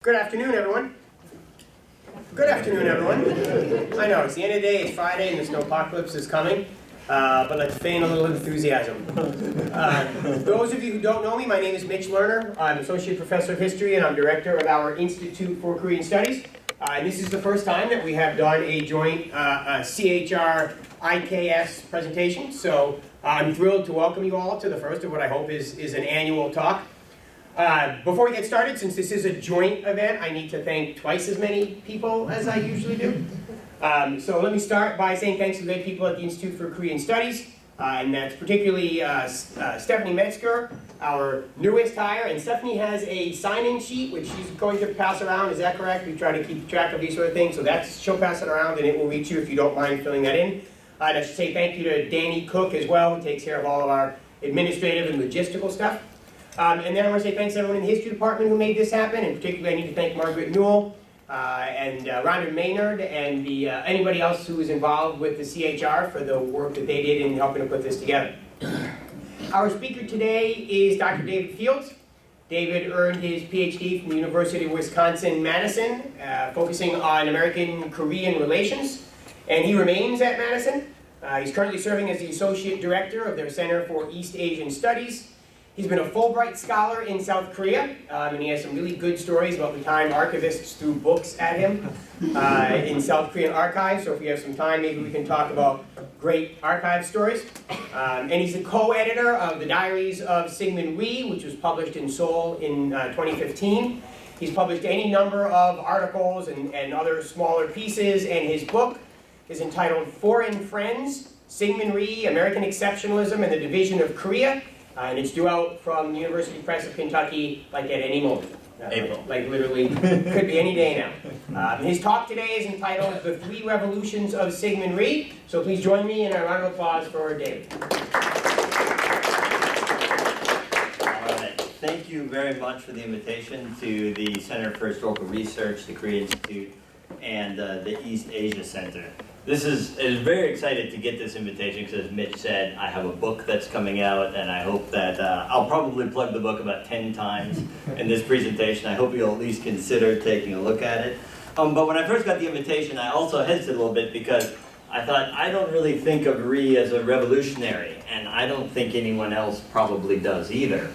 Good afternoon, everyone. Good afternoon, everyone. I know, it's the end of the day, it's Friday, and the snow apocalypse is coming, but let's feign a little enthusiasm. Those of you who don't know me, my name is Mitch Lerner. I'm Associate Professor of History, and I'm Director of our Institute for Korean Studies. And this is the first time that we have done a joint CHR-IKS presentation, so I'm thrilled to welcome you all to the first of what I hope is an annual talk. Before we get started, since this is a joint event, I need to thank twice as many people as I usually do. So let me start by saying thanks to the great people at the Institute for Korean Studies, and that's particularly Stephanie Metzger, our newest hire, and Stephanie has a sign-in sheet which she's going to pass around. Is that correct? We try to keep track of these sort of things, so she'll pass it around and it will reach you if you don't mind filling that in. And I should say thank you to Danny Cook as well, who takes care of all of our administrative and logistical stuff. And then I want to say thanks to everyone in the history department who made this happen, and particularly I need to thank Margaret Newell and Rhonda Maynard and anybody else who was involved with the CHR for the work that they did in helping to put this together. Our speaker today is Dr. David Fields. David earned his Ph.D. from the University of Wisconsin-Madison, focusing on American-Korean relations, and he remains at Madison. He's currently serving as the Associate Director of their Center for East Asian Studies. He's been a Fulbright Scholar in South Korea, and he has some really good stories about the time archivists threw books at him in South Korean archives. So if we have some time, maybe we can talk about great archive stories. And he's the co-editor of the Diaries of Syngman Rhee, which was published in Seoul in 2015. He's published any number of articles and other smaller pieces, and his book is entitled Foreign Friends, Syngman Rhee, American Exceptionalism and the Division of Korea. And it's due out from the University Press of Kentucky, like at any moment. April. Like literally, could be any day now. His talk today is entitled The Three Revolutions of Syngman Rhee. So please join me in a round of applause for David. All right. Thank you very much for the invitation to the Center for Historical Research, the Korea Institute, and the East Asia Center. This is very excited to get this invitation because, as Mitch said, I have a book that's coming out, and I hope that I'll probably plug the book about 10 times in this presentation. I hope you'll at least consider taking a look at it. But when I first got the invitation, I also hesitated a little bit because I thought, I don't really think of Rhee as a revolutionary, and I don't think anyone else probably does either.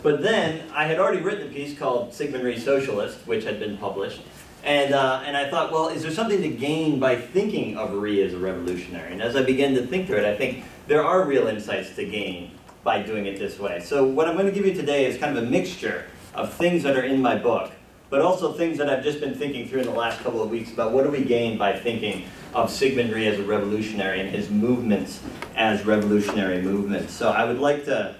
But then, I had already written a piece called Syngman Rhee Socialist, which had been published. And I thought, well, is there something to gain by thinking of Rhee as a revolutionary? And as I began to think through it, I think there are real insights to gain by doing it this way. So what I'm going to give you today is kind of a mixture of things that are in my book, but also things that I've just been thinking through in the last couple of weeks about what do we gain by thinking of Syngman Rhee as a revolutionary and his movements as revolutionary movements. So I would like to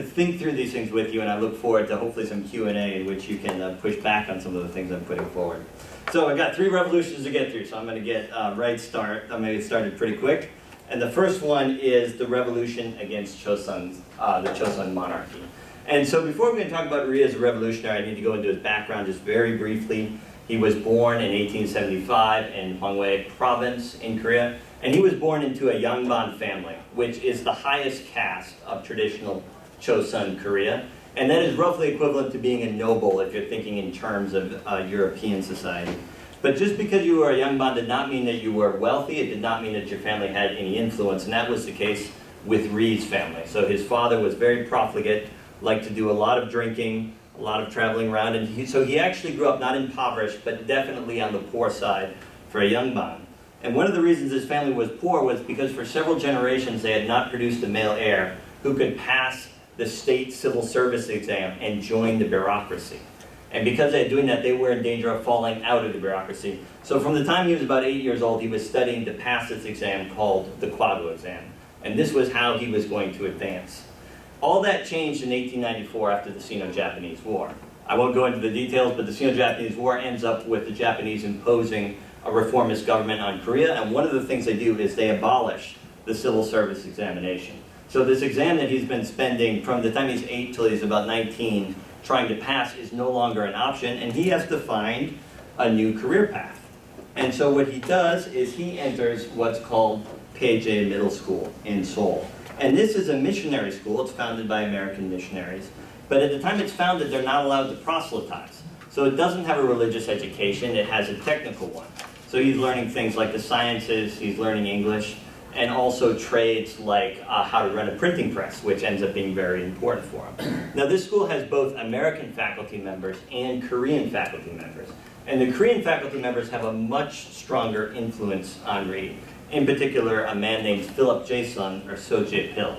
think through these things with you, and I look forward to hopefully some Q&A in which you can push back on some of the things I'm putting forward. So I've got 3 revolutions to get through, so I'm going to get I'm going to get started pretty quick. And the first one is the revolution against Chosun, the Chosun monarchy. And so before we can talk about Rhee as a revolutionary, I need to go into his background just very briefly. He was born in 1875 in Hwanghae province in Korea. And he was born into a Yangban family, which is the highest caste of traditional Chosun Korea. And that is roughly equivalent to being a noble if you're thinking in terms of European society. But just because you were a Yangban did not mean that you were wealthy. It did not mean that your family had any influence. And that was the case with Rhee's family. So his father was very profligate, liked to do a lot of drinking, a lot of traveling around. And so he actually grew up not impoverished, but definitely on the poor side for a Yangban. And one of the reasons his family was poor was because for several generations they had not produced a male heir who could pass the state civil service exam and join the bureaucracy. And because they had doing that, they were in danger of falling out of the bureaucracy. So from the time he was about 8 years old, he was studying to pass this exam called the Kwago exam. And this was how he was going to advance. All that changed in 1894 after the Sino-Japanese War. I won't go into the details, but the Sino-Japanese War ends up with the Japanese imposing a reformist government on Korea, and one of the things they do is they abolish the civil service examination. So this exam that he's been spending from the time he's 8 till he's about 19 trying to pass is no longer an option, and he has to find a new career path. And so what he does is he enters what's called Ph.D. Middle School in Seoul. And this is a missionary school. It's founded by American missionaries. But at the time it's founded, they're not allowed to proselytize. So it doesn't have a religious education, it has a technical one. So he's learning things like the sciences, he's learning English, and also trades like how to run a printing press, which ends up being very important for him. Now this school has both American faculty members and Korean faculty members. And the Korean faculty members have a much stronger influence on Rhee. In particular, a man named Philip Chosun, or Soje-pil.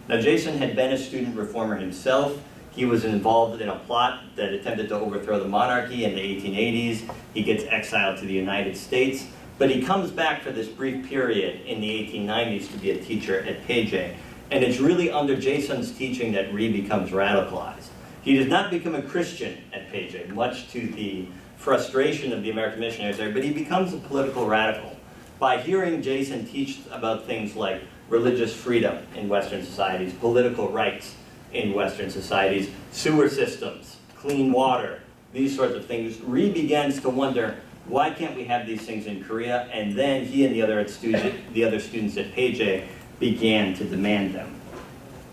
Now Chosun had been a student reformer himself. He was involved in a plot that attempted to overthrow the monarchy in the 1880s. He gets exiled to the United States, but he comes back for this brief period in the 1890s to be a teacher at Pj. And it's really under Chosun's teaching that Rhee becomes radicalized. He does not become a Christian at Pj, much to the frustration of the American missionaries there, but he becomes a political radical by hearing Chosun teach about things like religious freedom in Western societies, political rights in Western societies, sewer systems, clean water, these sorts of things. Rhee begins to wonder, why can't we have these things in Korea? And then he and the other students at Pj began to demand them.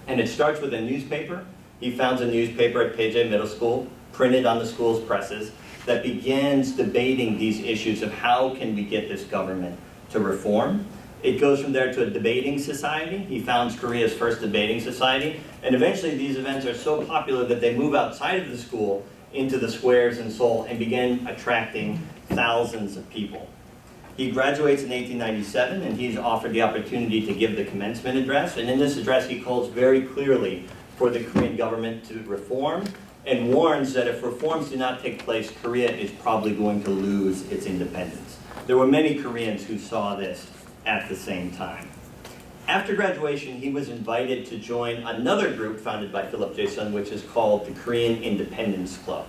And it starts with a newspaper. He founds a newspaper at Pj Middle School, printed on the school's presses, that begins debating these issues of how can we get this government to reform. It goes from there to a debating society. He founds Korea's first debating society. And eventually these events are so popular that they move outside of the school into the squares in Seoul and begin attracting thousands of people. He graduates in 1897 and he's offered the opportunity to give the commencement address. And in this address he calls very clearly for the Korean government to reform and warns that if reforms do not take place, Korea is probably going to lose its independence. There were many Koreans who saw this at the same time. After graduation, he was invited to join another group founded by Philip Chosun, which is called the Korean Independence Club.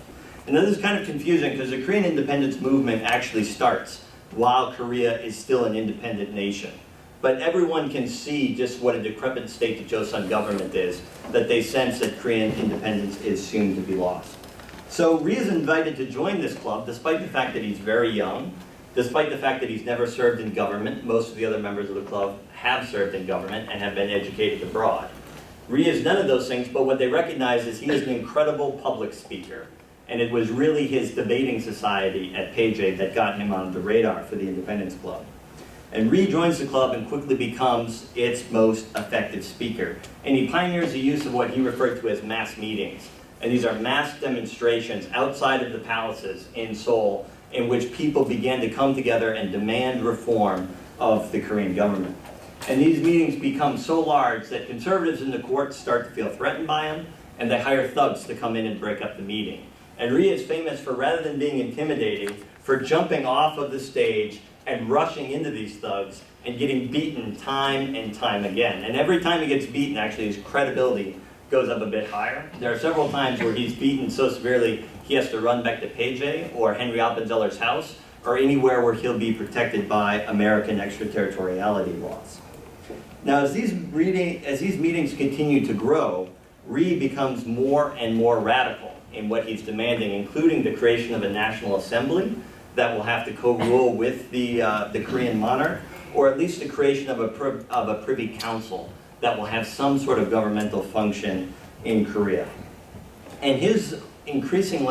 And this is kind of confusing because the Korean independence movement actually starts while Korea is still an independent nation. But everyone can see just what a decrepit state the Chosun government is, that they sense that Korean independence is soon to be lost. So Rhee is invited to join this club despite the fact that he's very young, despite the fact that he's never served in government. Most of the other members of the club have served in government and have been educated abroad. Rhee is none of those things, but what they recognize is he is an incredible public speaker. And it was really his debating society at Pj that got him on the radar for the Independence Club. And Rhee joins the club and quickly becomes its most effective speaker. And he pioneers the use of what he referred to as mass meetings. And these are mass demonstrations outside of the palaces in Seoul in which people began to come together and demand reform of the Korean government. And these meetings become so large that conservatives in the courts start to feel threatened by them, and they hire thugs to come in and break up the meeting. And Rhee is famous for, rather than being intimidating, for jumping off of the stage and rushing into these thugs and getting beaten time and time again. And every time he gets beaten, actually, his credibility goes up a bit higher. There are several times where he's beaten so severely he has to run back to Pj or Henry Appenzeller's house or anywhere where he'll be protected by American extraterritoriality laws. Now, as these meetings continue to grow, Rhee becomes more and more radical in what he's demanding, including the creation of a national assembly that will have to co-rule with the Korean monarch, or at least the creation of a privy council that will have some sort of governmental function in Korea. And his increasing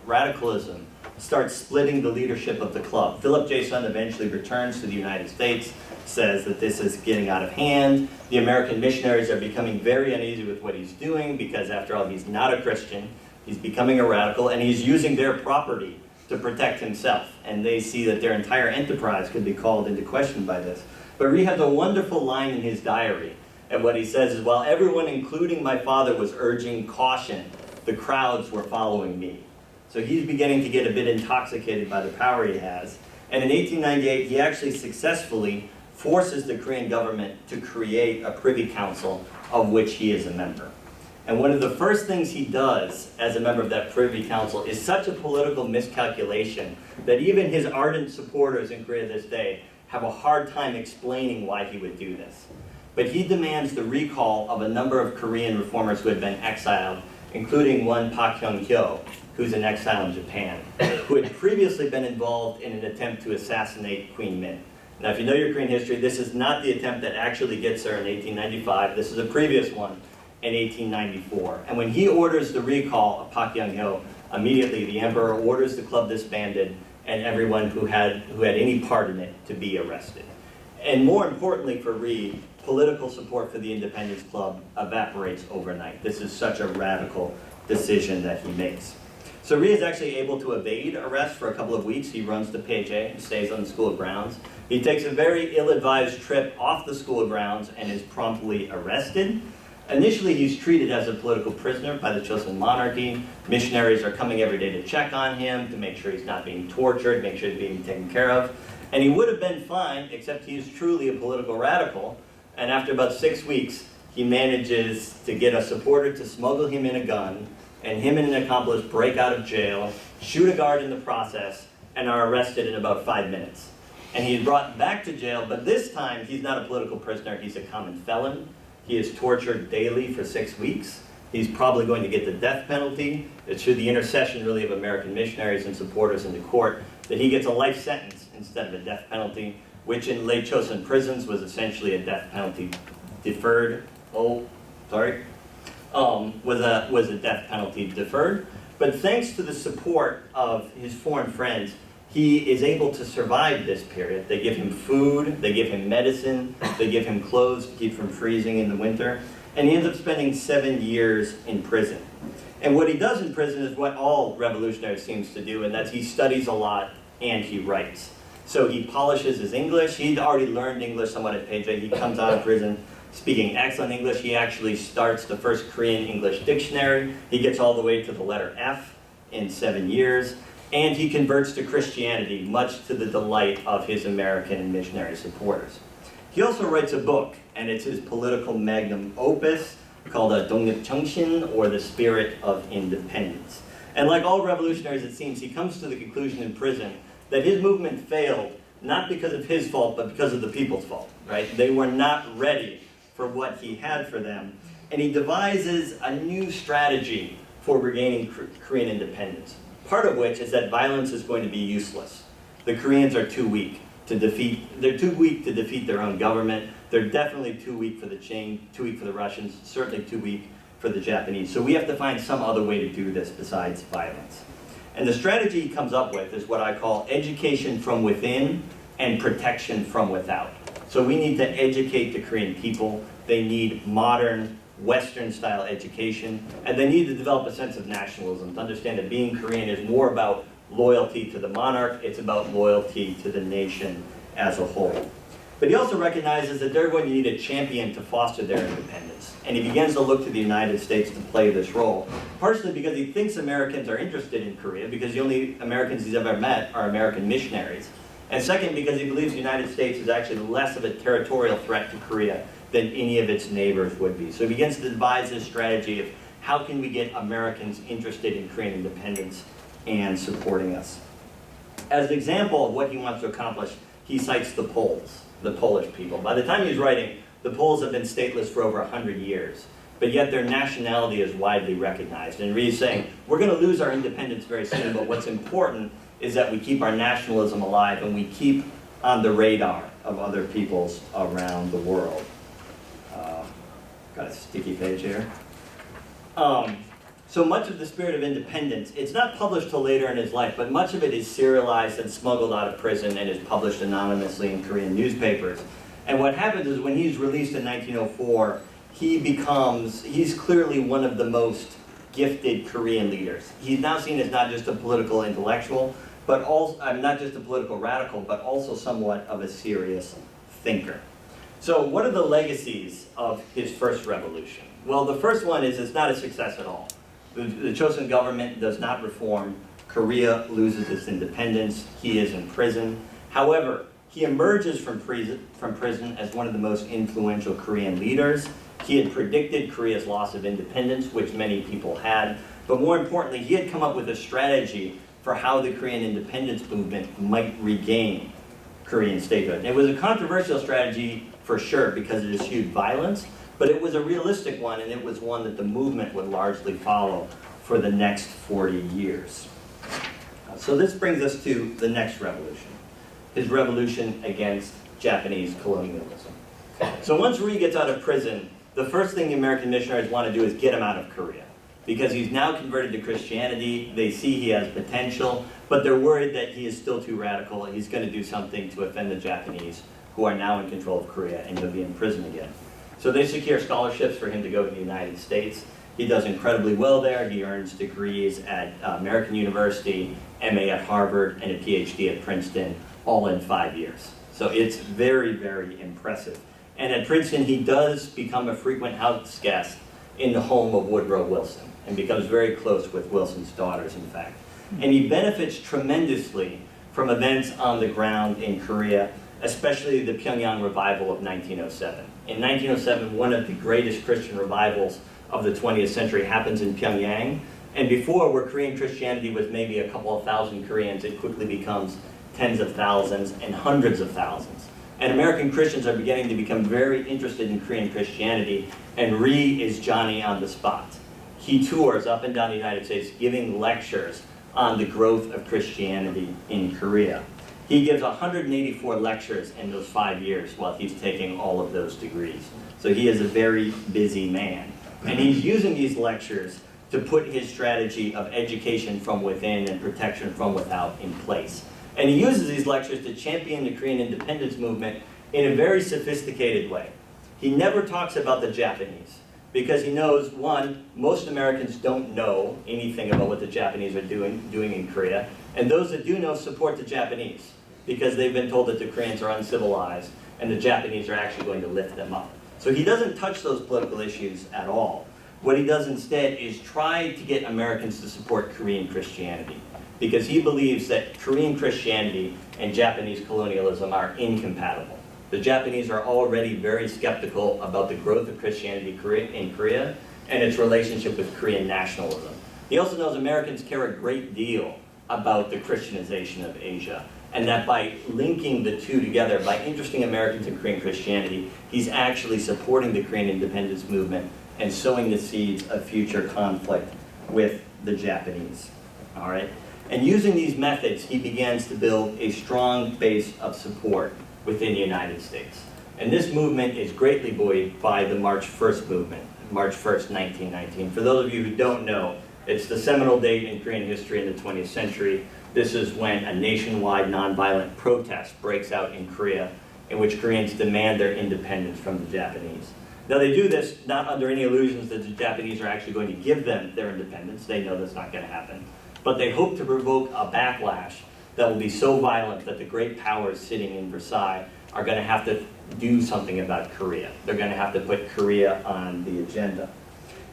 radicalism starts splitting the leadership of the club. Philip Chosun eventually returns to the United States, says that this is getting out of hand. The American missionaries are becoming very uneasy with what he's doing because, after all, he's not a Christian. He's becoming a radical, and he's using their property to protect himself. And they see that their entire enterprise could be called into question by this. But Rhee has a wonderful line in his diary. And what he says is, while everyone, including my father, was urging caution, the crowds were following me. So he's beginning to get a bit intoxicated by the power he has. And in 1898, he actually successfully forces the Korean government to create a privy council of which he is a member. And one of the first things he does as a member of that privy council is such a political miscalculation that even his ardent supporters in Korea this day have a hard time explaining why he would do this. But he demands the recall of a number of Korean reformers who had been exiled, including one Park Hyung-kyo, who's in exile in Japan, who had previously been involved in an attempt to assassinate Queen Minh. Now, if you know your Korean history, this is not the attempt that actually gets her in 1895. This is a previous one in 1894. And when he orders the recall of Park Hyung-kyo, Immediately, the emperor orders the club disbanded and everyone who had any part in it to be arrested. And more importantly for Rhee, political support for the Independence Club evaporates overnight. This is such a radical decision that he makes. So Rhee is actually able to evade arrest for a couple of weeks. He runs to Ph.D. and stays on the school grounds. He takes a very ill-advised trip off the school grounds and is promptly arrested. Initially, he's treated as a political prisoner by the Chosun monarchy. Missionaries are coming every day to check on him, to make sure he's not being tortured, make sure he's being taken care of. And he would have been fine, except he's truly a political radical. And after about 6 weeks, he manages to get a supporter to smuggle him in a gun, and him and an accomplice break out of jail, shoot a guard in the process, and are arrested in about 5 minutes. And he's brought back to jail, but this time he's not a political prisoner, he's a common felon. He is tortured daily for 6 weeks. He's probably going to get the death penalty. It's through the intercession really of American missionaries and supporters in the court that he gets a life sentence instead of a death penalty, which in late Chosun prisons was essentially a death penalty deferred. Was a death penalty deferred. But thanks to the support of his foreign friends, he is able to survive this period. They give him food, they give him medicine, they give him clothes to keep from freezing in the winter, and he ends up spending 7 years in prison. And what he does in prison is what all revolutionaries seems to do, and that's he studies a lot and he writes. So he polishes his English. He'd already learned English somewhat at Page. He comes out of prison speaking excellent English. He actually starts the first Korean English dictionary. He gets all the way to the letter F in 7 years. And he converts to Christianity, much to the delight of his American missionary supporters. He also writes a book, and it's his political magnum opus called Dongguk Cheongshin, or The Spirit of Independence. And like all revolutionaries, it seems, he comes to the conclusion in prison that his movement failed, not because of his fault, but because of the people's fault, right? They were not ready for what he had for them. And he devises a new strategy for regaining Korean independence. Part of which is that violence is going to be useless. The Koreans are too weak to defeat their own government. They're definitely too weak for the Qing, too weak for the Russians, certainly too weak for the Japanese. So we have to find some other way to do this besides violence. And the strategy he comes up with is what I call education from within and protection from without. So we need to educate the Korean people. They need modern, Western-style education, and they need to develop a sense of nationalism, to understand that being Korean is more about loyalty to the monarch, it's about loyalty to the nation as a whole. But he also recognizes that they're going to need a champion to foster their independence, and he begins to look to the United States to play this role, partially because he thinks Americans are interested in Korea, because the only Americans he's ever met are American missionaries, and second, because he believes the United States is actually less of a territorial threat to Korea than any of its neighbors would be. So he begins to devise this strategy of how can we get Americans interested in Korean independence and supporting us. As an example of what he wants to accomplish, he cites the Poles, the Polish people. By the time he's writing, the Poles have been stateless for over 100 years, but yet their nationality is widely recognized. And Rhee's saying, we're going to lose our independence very soon, but what's important is that we keep our nationalism alive and we keep on the radar of other peoples around the world. Got a sticky page here. So much of The Spirit of Independence, it's not published till later in his life, but much of it is serialized and smuggled out of prison and is published anonymously in Korean newspapers. And what happens is when he's released in 1904, he's clearly one of the most gifted Korean leaders. He's now seen as not just a political intellectual, but also, not just a political radical, but also somewhat of a serious thinker. So what are the legacies of his first revolution? Well, the first one is it's not a success at all. The Chosun government does not reform. Korea loses its independence. He is in prison. However, he emerges from prison as one of the most influential Korean leaders. He had predicted Korea's loss of independence, which many people had. But more importantly, he had come up with a strategy for how the Korean independence movement might regain Korean statehood. And it was a controversial strategy for sure because it eschewed violence, but it was a realistic one, and it was one that the movement would largely follow for the next 40 years. So this brings us to the next revolution, his revolution against Japanese colonialism. So once Rhee gets out of prison, the first thing the American missionaries want to do is get him out of Korea. because he's now converted to Christianity. They see he has potential, but they're worried that he is still too radical. He's going to do something to offend the Japanese, who are now in control of Korea, and he'll be in prison again. So they secure scholarships for him to go to the United States. He does incredibly well there. He earns degrees at American University, MA at Harvard, and a Ph.D. at Princeton, all in 5 years. So it's very, very impressive. And at Princeton, he does become a frequent house guest in the home of Woodrow Wilson, and becomes very close with Wilson's daughters, in fact. And he benefits tremendously from events on the ground in Korea, especially the Pyongyang revival of 1907. In 1907, one of the greatest Christian revivals of the 20th century happens in Pyongyang. And before, where Korean Christianity was maybe a couple of thousand Koreans, it quickly becomes tens of thousands and hundreds of thousands. And American Christians are beginning to become very interested in Korean Christianity, and Rhee is Johnny on the spot. He tours up and down the United States giving lectures on the growth of Christianity in Korea. He gives 184 lectures in those 5 years while he's taking all of those degrees. So he is a very busy man. And he's using these lectures to put his strategy of education from within and protection from without in place. And he uses these lectures to champion the Korean independence movement in a very sophisticated way. He never talks about the Japanese, because he knows, one, most Americans don't know anything about what the Japanese are doing in Korea, and those that do know support the Japanese, because they've been told that the Koreans are uncivilized, and the Japanese are actually going to lift them up. So he doesn't touch those political issues at all. What he does instead is try to get Americans to support Korean Christianity, because he believes that Korean Christianity and Japanese colonialism are incompatible. The Japanese are already very skeptical about the growth of Christianity in Korea and its relationship with Korean nationalism. He also knows Americans care a great deal about the Christianization of Asia, and that by linking the two together, by interesting Americans in Korean Christianity, he's actually supporting the Korean independence movement and sowing the seeds of future conflict with the Japanese. All right? And using these methods, he begins to build a strong base of support within the United States. And this movement is greatly buoyed by the March 1st movement, March 1st, 1919. For those of you who don't know, it's the seminal date in Korean history in the 20th century. This is when a nationwide nonviolent protest breaks out in Korea, in which Koreans demand their independence from the Japanese. Now they do this not under any illusions that the Japanese are actually going to give them their independence. They know that's not going to happen. But they hope to provoke a backlash that will be so violent that the great powers sitting in Versailles are going to have to do something about Korea. They're going to have to put Korea on the agenda.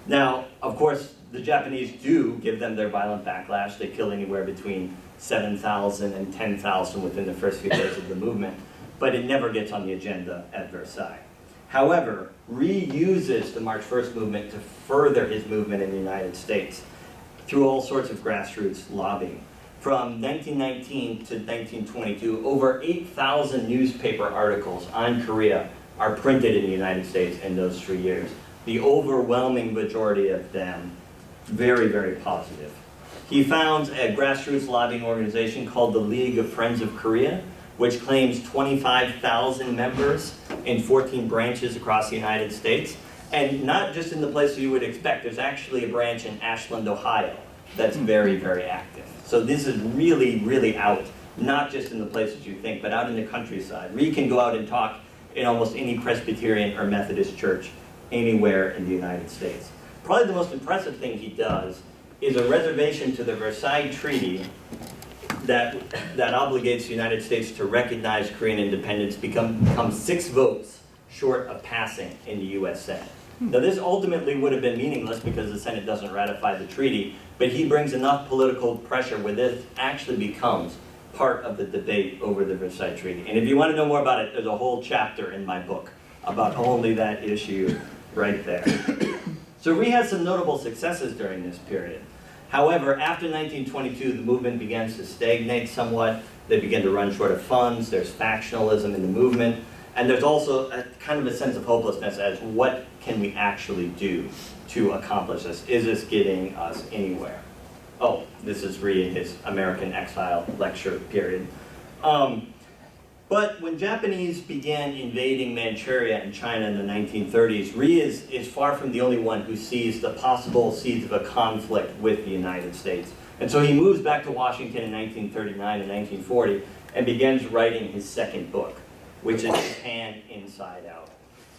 Now, of course, the Japanese do give them their violent backlash. They kill anywhere between 7,000 and 10,000 within the first few days of the movement, but it never gets on the agenda at Versailles. However, Rhee uses the March 1st movement to further his movement in the United States through all sorts of grassroots lobbying. From 1919 to 1922, over 8,000 newspaper articles on Korea are printed in the United States in those 3 years. The overwhelming majority of them very, very positive. He founds a grassroots lobbying organization called the League of Friends of Korea, which claims 25,000 members in 14 branches across the United States. And not just in the places you would expect. There's actually a branch in Ashland, Ohio, that's very, very active. So this is really, really out, not just in the places you think, but out in the countryside. Rhee can go out and talk in almost any Presbyterian or Methodist church anywhere in the United States. Probably the most impressive thing he does is a reservation to the Versailles Treaty that obligates the United States to recognize Korean independence becomes 6 votes short of passing in the U.S. Senate. Now this ultimately would have been meaningless because the Senate doesn't ratify the treaty, but he brings enough political pressure where this actually becomes part of the debate over the Versailles Treaty. And if you want to know more about it, there's a whole chapter in my book about only that issue right there. So Rhee has some notable successes during this period. However, after 1922, the movement begins to stagnate somewhat. They begin to run short of funds. There's factionalism in the movement. And there's also a kind of a sense of hopelessness as what can we actually do to accomplish this? Is this getting us anywhere? Oh, this is Rhee in his American exile lecture period. But when Japanese began invading Manchuria and China in the 1930s, Rhee is far from the only one who sees the possible seeds of a conflict with the United States. And so he moves back to Washington in 1939 and 1940 and begins writing his second book, which is Japan Inside Out.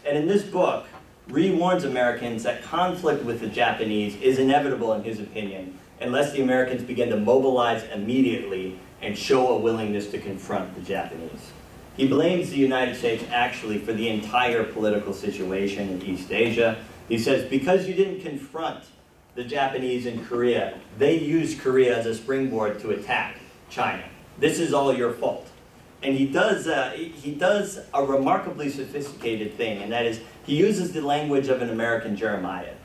And in this book, Rhee warns Americans that conflict with the Japanese is inevitable in his opinion, unless the Americans begin to mobilize immediately and show a willingness to confront the Japanese. He blames the United States actually for the entire political situation in East Asia. He says, because you didn't confront the Japanese in Korea, they used Korea as a springboard to attack China. This is all your fault. And he does a remarkably sophisticated thing, and that is, he uses the language of an American Jeremiah.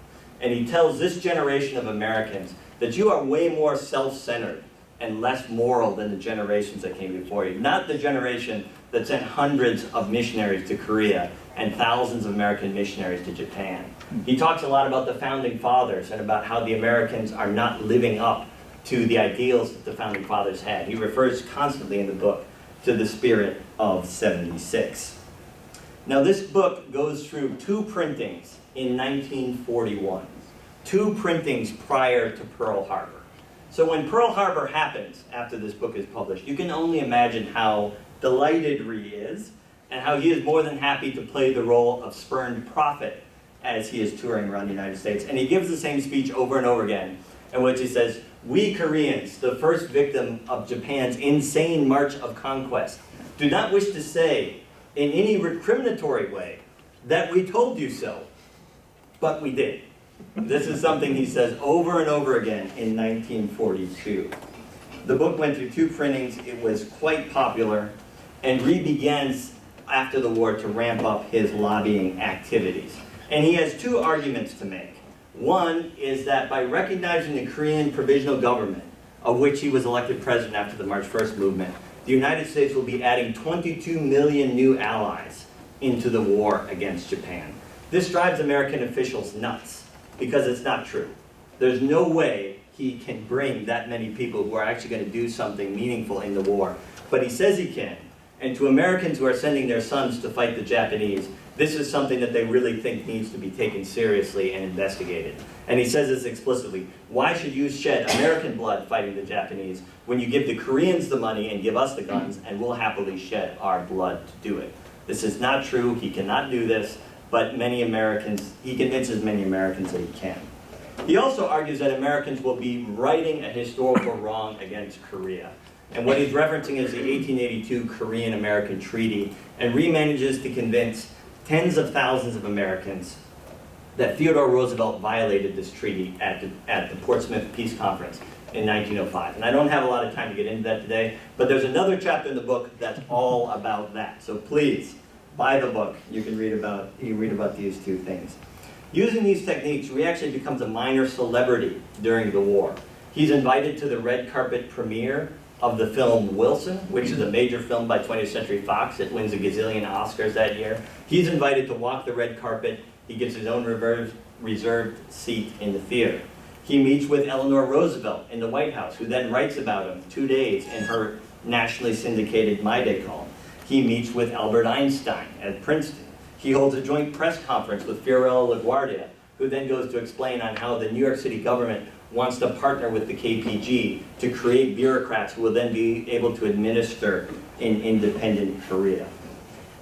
And he tells this generation of Americans that you are way more self-centered and less moral than the generations that came before you. Not the generation that sent hundreds of missionaries to Korea and thousands of American missionaries to Japan. He talks a lot about the founding fathers and about how the Americans are not living up to the ideals that the founding fathers had. He refers constantly in the book to the spirit of '76. Now this book goes through 2 printings in 1941. 2 printings prior to Pearl Harbor. So when Pearl Harbor happens, after this book is published, you can only imagine how delighted Rhee is, and how he is more than happy to play the role of spurned prophet as he is touring around the United States. And he gives the same speech over and over again, in which he says, we Koreans, the first victim of Japan's insane march of conquest, do not wish to say in any recriminatory way that we told you so, but we did. This is something he says over and over again in 1942. The book went through 2 printings, it was quite popular, and Rhee begins after the war to ramp up his lobbying activities. And he has 2 arguments to make. One is that by recognizing the Korean Provisional Government, of which he was elected president after the March 1st movement, the United States will be adding 22 million new allies into the war against Japan. This drives American officials nuts, because it's not true. There's no way he can bring that many people who are actually going to do something meaningful in the war. But he says he can. And to Americans who are sending their sons to fight the Japanese, this is something that they really think needs to be taken seriously and investigated. And he says this explicitly. Why should you shed American blood fighting the Japanese when you give the Koreans the money and give us the guns, and we'll happily shed our blood to do it? This is not true. He cannot do this. But many Americans, he convinces many Americans that he can. He also argues that Americans will be righting a historical wrong against Korea. And what he's referencing is the 1882 Korean-American Treaty. And Rhee manages to convince tens of thousands of Americans that Theodore Roosevelt violated this treaty at the Portsmouth Peace Conference in 1905. And I don't have a lot of time to get into that today, but there's another chapter in the book that's all about that. So please, buy the book. You can read about these 2 things. Using these techniques, Rhee actually becomes a minor celebrity during the war. He's invited to the red carpet premiere of the film Wilson, which is a major film by 20th Century Fox. It wins a gazillion Oscars that year. He's invited to walk the red carpet. He gets his own reserved seat in the theater. He meets with Eleanor Roosevelt in the White House, who then writes about him 2 days in her nationally syndicated My Day column. He meets with Albert Einstein at Princeton. He holds a joint press conference with Fiorello LaGuardia, who then goes to explain on how the New York City government wants to partner with the KPG to create bureaucrats who will then be able to administer in independent Korea.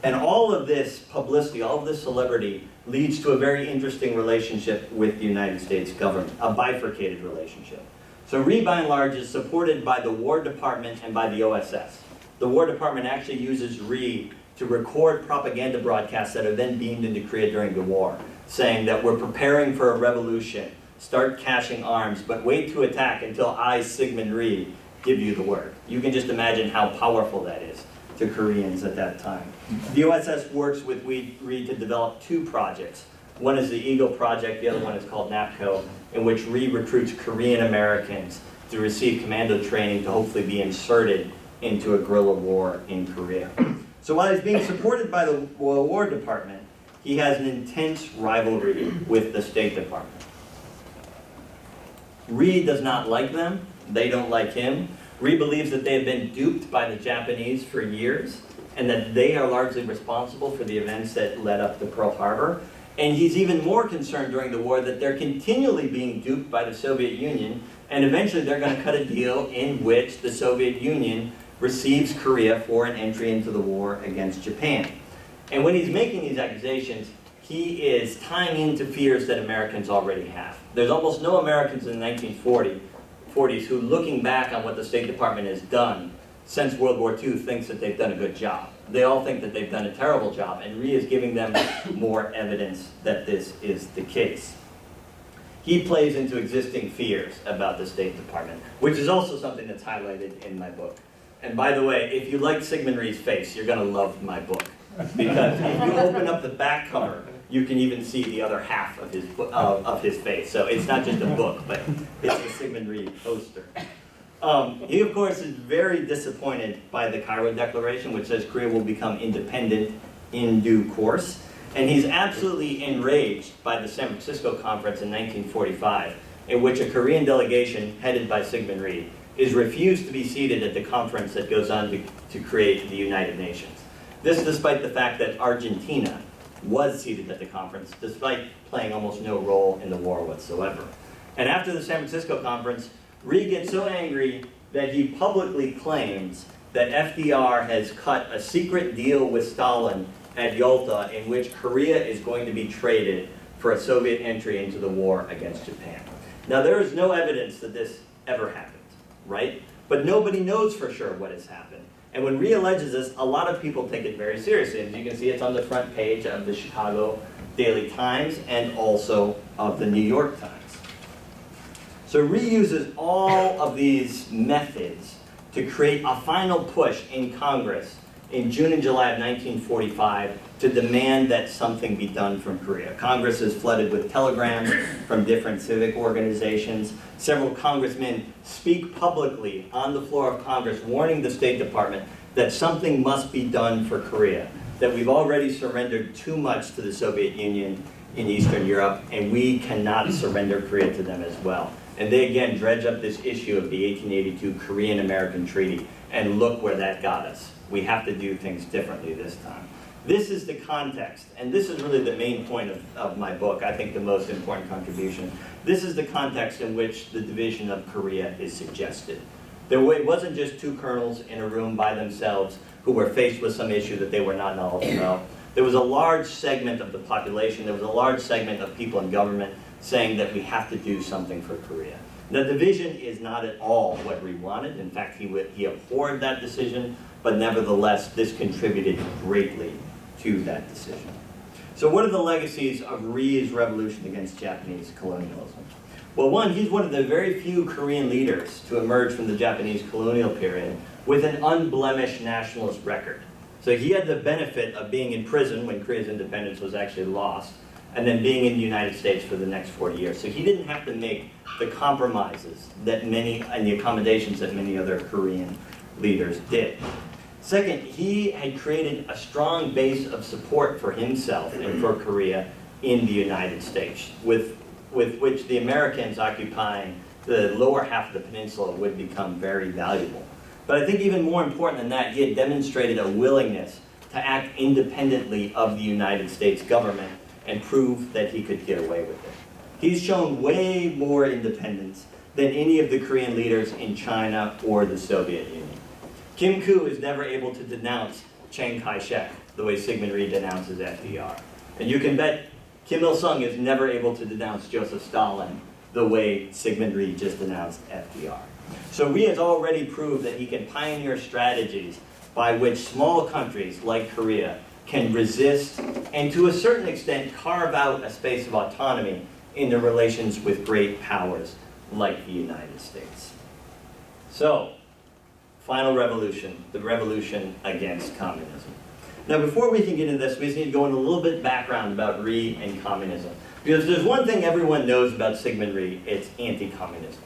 And all of this publicity, all of this celebrity, leads to a very interesting relationship with the United States government, a bifurcated relationship. So Rhee, by and large, is supported by the War Department and by the OSS. The War Department actually uses Rhee to record propaganda broadcasts that are then beamed into Korea during the war, saying that we're preparing for a revolution, start caching arms, but wait to attack until I, Syngman Rhee, give you the word. You can just imagine how powerful that is to Koreans at that time. The OSS works with Rhee to develop 2 projects. One is the Eagle Project, the other one is called NAPCO, in which Rhee recruits Korean Americans to receive commando training to hopefully be inserted into a guerrilla war in Korea. So while he's being supported by the War Department, he has an intense rivalry with the State Department. Rhee does not like them. They don't like him. Rhee believes that they have been duped by the Japanese for years, and that they are largely responsible for the events that led up to Pearl Harbor. And he's even more concerned during the war that they're continually being duped by the Soviet Union, and eventually they're going to cut a deal in which the Soviet Union receives Korea for an entry into the war against Japan. And when he's making these accusations, he is tying into fears that Americans already have. There's almost no Americans in the 1940s who, looking back on what the State Department has done since World War II, thinks that they've done a good job. They all think that they've done a terrible job, and Rhee is giving them more evidence that this is the case. He plays into existing fears about the State Department, which is also something that's highlighted in my book. And by the way, if you like Syngman Rhee's face, you're going to love my book. Because if you open up the back cover, you can even see the other half of his face. So it's not just a book, but it's a Syngman Rhee poster. He, of course, is very disappointed by the Cairo Declaration, which says Korea will become independent in due course. And he's absolutely enraged by the San Francisco Conference in 1945, in which a Korean delegation headed by Syngman Rhee is refused to be seated at the conference that goes on to create the United Nations. This despite the fact that Argentina was seated at the conference, despite playing almost no role in the war whatsoever. And after the San Francisco Conference, Rhee gets so angry that he publicly claims that FDR has cut a secret deal with Stalin at Yalta in which Korea is going to be traded for a Soviet entry into the war against Japan. Now, there is no evidence that this ever happened, right? But nobody knows for sure what has happened. And when Rhee alleges this, a lot of people take it very seriously. As you can see, it's on the front page of the Chicago Daily Times and also of the New York Times. So Rhee uses all of these methods to create a final push in Congress in June and July of 1945 to demand that something be done from Korea. Congress is flooded with telegrams from different civic organizations. Several congressmen speak publicly on the floor of Congress warning the State Department that something must be done for Korea, that we've already surrendered too much to the Soviet Union in Eastern Europe, and we cannot surrender Korea to them as well. And they again dredge up this issue of the 1882 Korean-American Treaty, and look where that got us. We have to do things differently this time. This is the context, and this is really the main point of my book, I think the most important contribution. This is the context in which the division of Korea is suggested. It wasn't just two colonels in a room by themselves who were faced with some issue that they were not knowledgeable about. There was a large segment of the population, there was a large segment of people in government saying that we have to do something for Korea. The division is not at all what Rhee wanted. In fact, he abhorred that decision, but nevertheless, this contributed greatly to that decision. So what are the legacies of Rhee's revolution against Japanese colonialism? Well, one, he's one of the very few Korean leaders to emerge from the Japanese colonial period with an unblemished nationalist record. So he had the benefit of being in prison when Korea's independence was actually lost, and then being in the United States for the next 40 years. So he didn't have to make the compromises that many, and the accommodations that many other Korean leaders did. Second, he had created a strong base of support for himself and for Korea in the United States, with which the Americans occupying the lower half of the peninsula would become very valuable. But I think even more important than that, he had demonstrated a willingness to act independently of the United States government and prove that he could get away with it. He's shown way more independence than any of the Korean leaders in China or the Soviet Union. Kim Koo is never able to denounce Chiang Kai-shek the way Syngman Rhee denounces FDR. And you can bet Kim Il-sung is never able to denounce Joseph Stalin the way Syngman Rhee just denounced FDR. So Rhee has already proved that he can pioneer strategies by which small countries like Korea can resist and to a certain extent carve out a space of autonomy in their relations with great powers like the United States. So, final revolution, the revolution against communism. Now before we can get into this, we just need to go into a little bit background about Rhee and communism. Because there's one thing everyone knows about Syngman Rhee, it's anti-communism.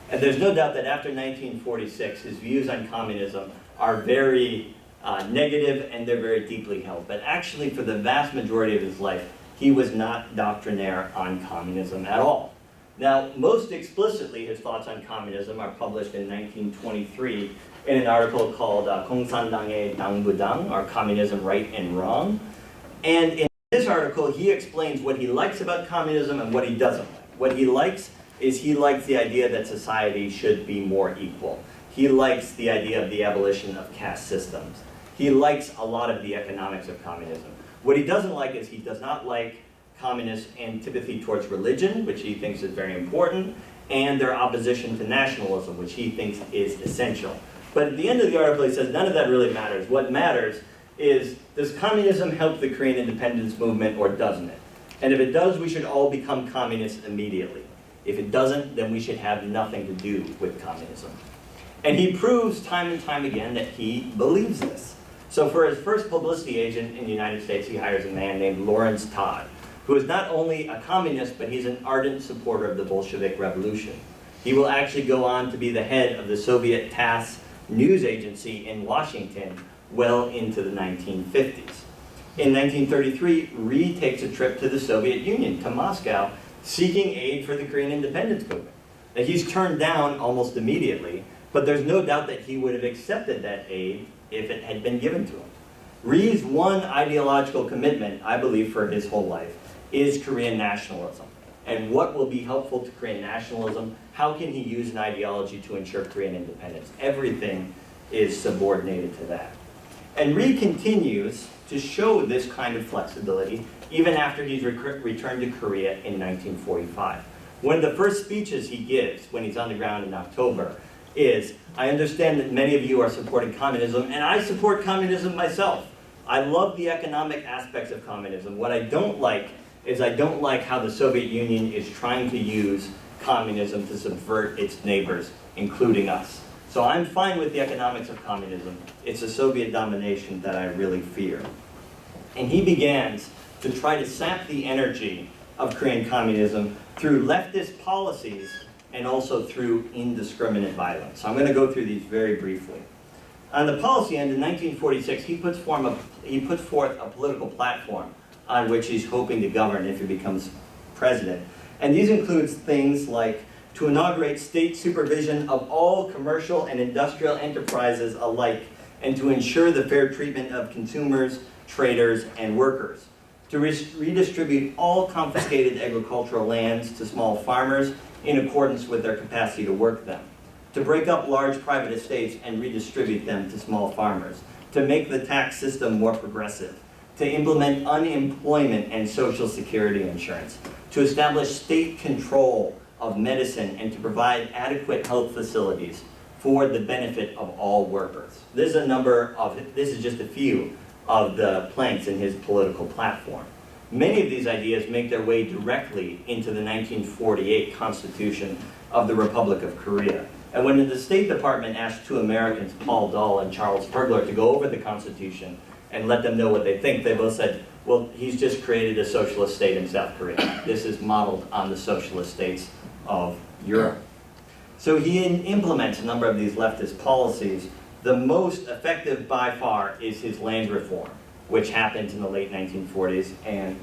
And there's no doubt that after 1946, his views on communism are very negative and they're very deeply held. But actually for the vast majority of his life, he was not doctrinaire on communism at all. Now, most explicitly, his thoughts on communism are published in 1923 in an article called 공산당의 당부당, or Communism, Right and Wrong. And in this article, he explains what he likes about communism and what he doesn't like. What he likes is he likes the idea that society should be more equal. He likes the idea of the abolition of caste systems. He likes a lot of the economics of communism. What he doesn't like is he does not like communist antipathy towards religion, which he thinks is very important, and their opposition to nationalism, which he thinks is essential. But at the end of the article, he says none of that really matters. What matters is, does communism help the Korean independence movement or doesn't it? And if it does, we should all become communists immediately. If it doesn't, then we should have nothing to do with communism. And he proves time and time again that he believes this. So for his first publicity agent in the United States, he hires a man named Lawrence Todd, who is not only a communist, but he's an ardent supporter of the Bolshevik Revolution. He will actually go on to be the head of the Soviet TASS news agency in Washington well into the 1950s. In 1933, Rhee takes a trip to the Soviet Union, to Moscow, seeking aid for the Korean independence movement. Now, he's turned down almost immediately, but there's no doubt that he would have accepted that aid if it had been given to him. Rhee's one ideological commitment, I believe, for his whole life is Korean nationalism. And what will be helpful to Korean nationalism? How can he use an ideology to ensure Korean independence? Everything is subordinated to that. And Rhee continues to show this kind of flexibility even after he's returned to Korea in 1945. One of the first speeches he gives when he's on the ground in October is, I understand that many of you are supporting communism, and I support communism myself. I love the economic aspects of communism. What I don't like is I don't like how the Soviet Union is trying to use communism to subvert its neighbors, including us. So I'm fine with the economics of communism. It's a Soviet domination that I really fear. And he begins to try to sap the energy of Korean communism through leftist policies and also through indiscriminate violence. So I'm going to go through these very briefly. On the policy end, in 1946, he puts forth a political platform on which he's hoping to govern if he becomes president. And these includes things like to inaugurate state supervision of all commercial and industrial enterprises alike, and to ensure the fair treatment of consumers, traders, and workers, to redistribute all confiscated agricultural lands to small farmers in accordance with their capacity to work them, to break up large private estates and redistribute them to small farmers, to make the tax system more progressive, to implement unemployment and social security insurance, to establish state control of medicine, and to provide adequate health facilities for the benefit of all workers. This is just a few of the planks in his political platform. Many of these ideas make their way directly into the 1948 Constitution of the Republic of Korea. And when the State Department asked two Americans, Paul Dahl and Charles Pergler, to go over the Constitution and let them know what they think, they both said, well, he's just created a socialist state in South Korea. This is modeled on the socialist states of Europe. So he implements a number of these leftist policies. The most effective by far is his land reform, which happened in the late 1940s and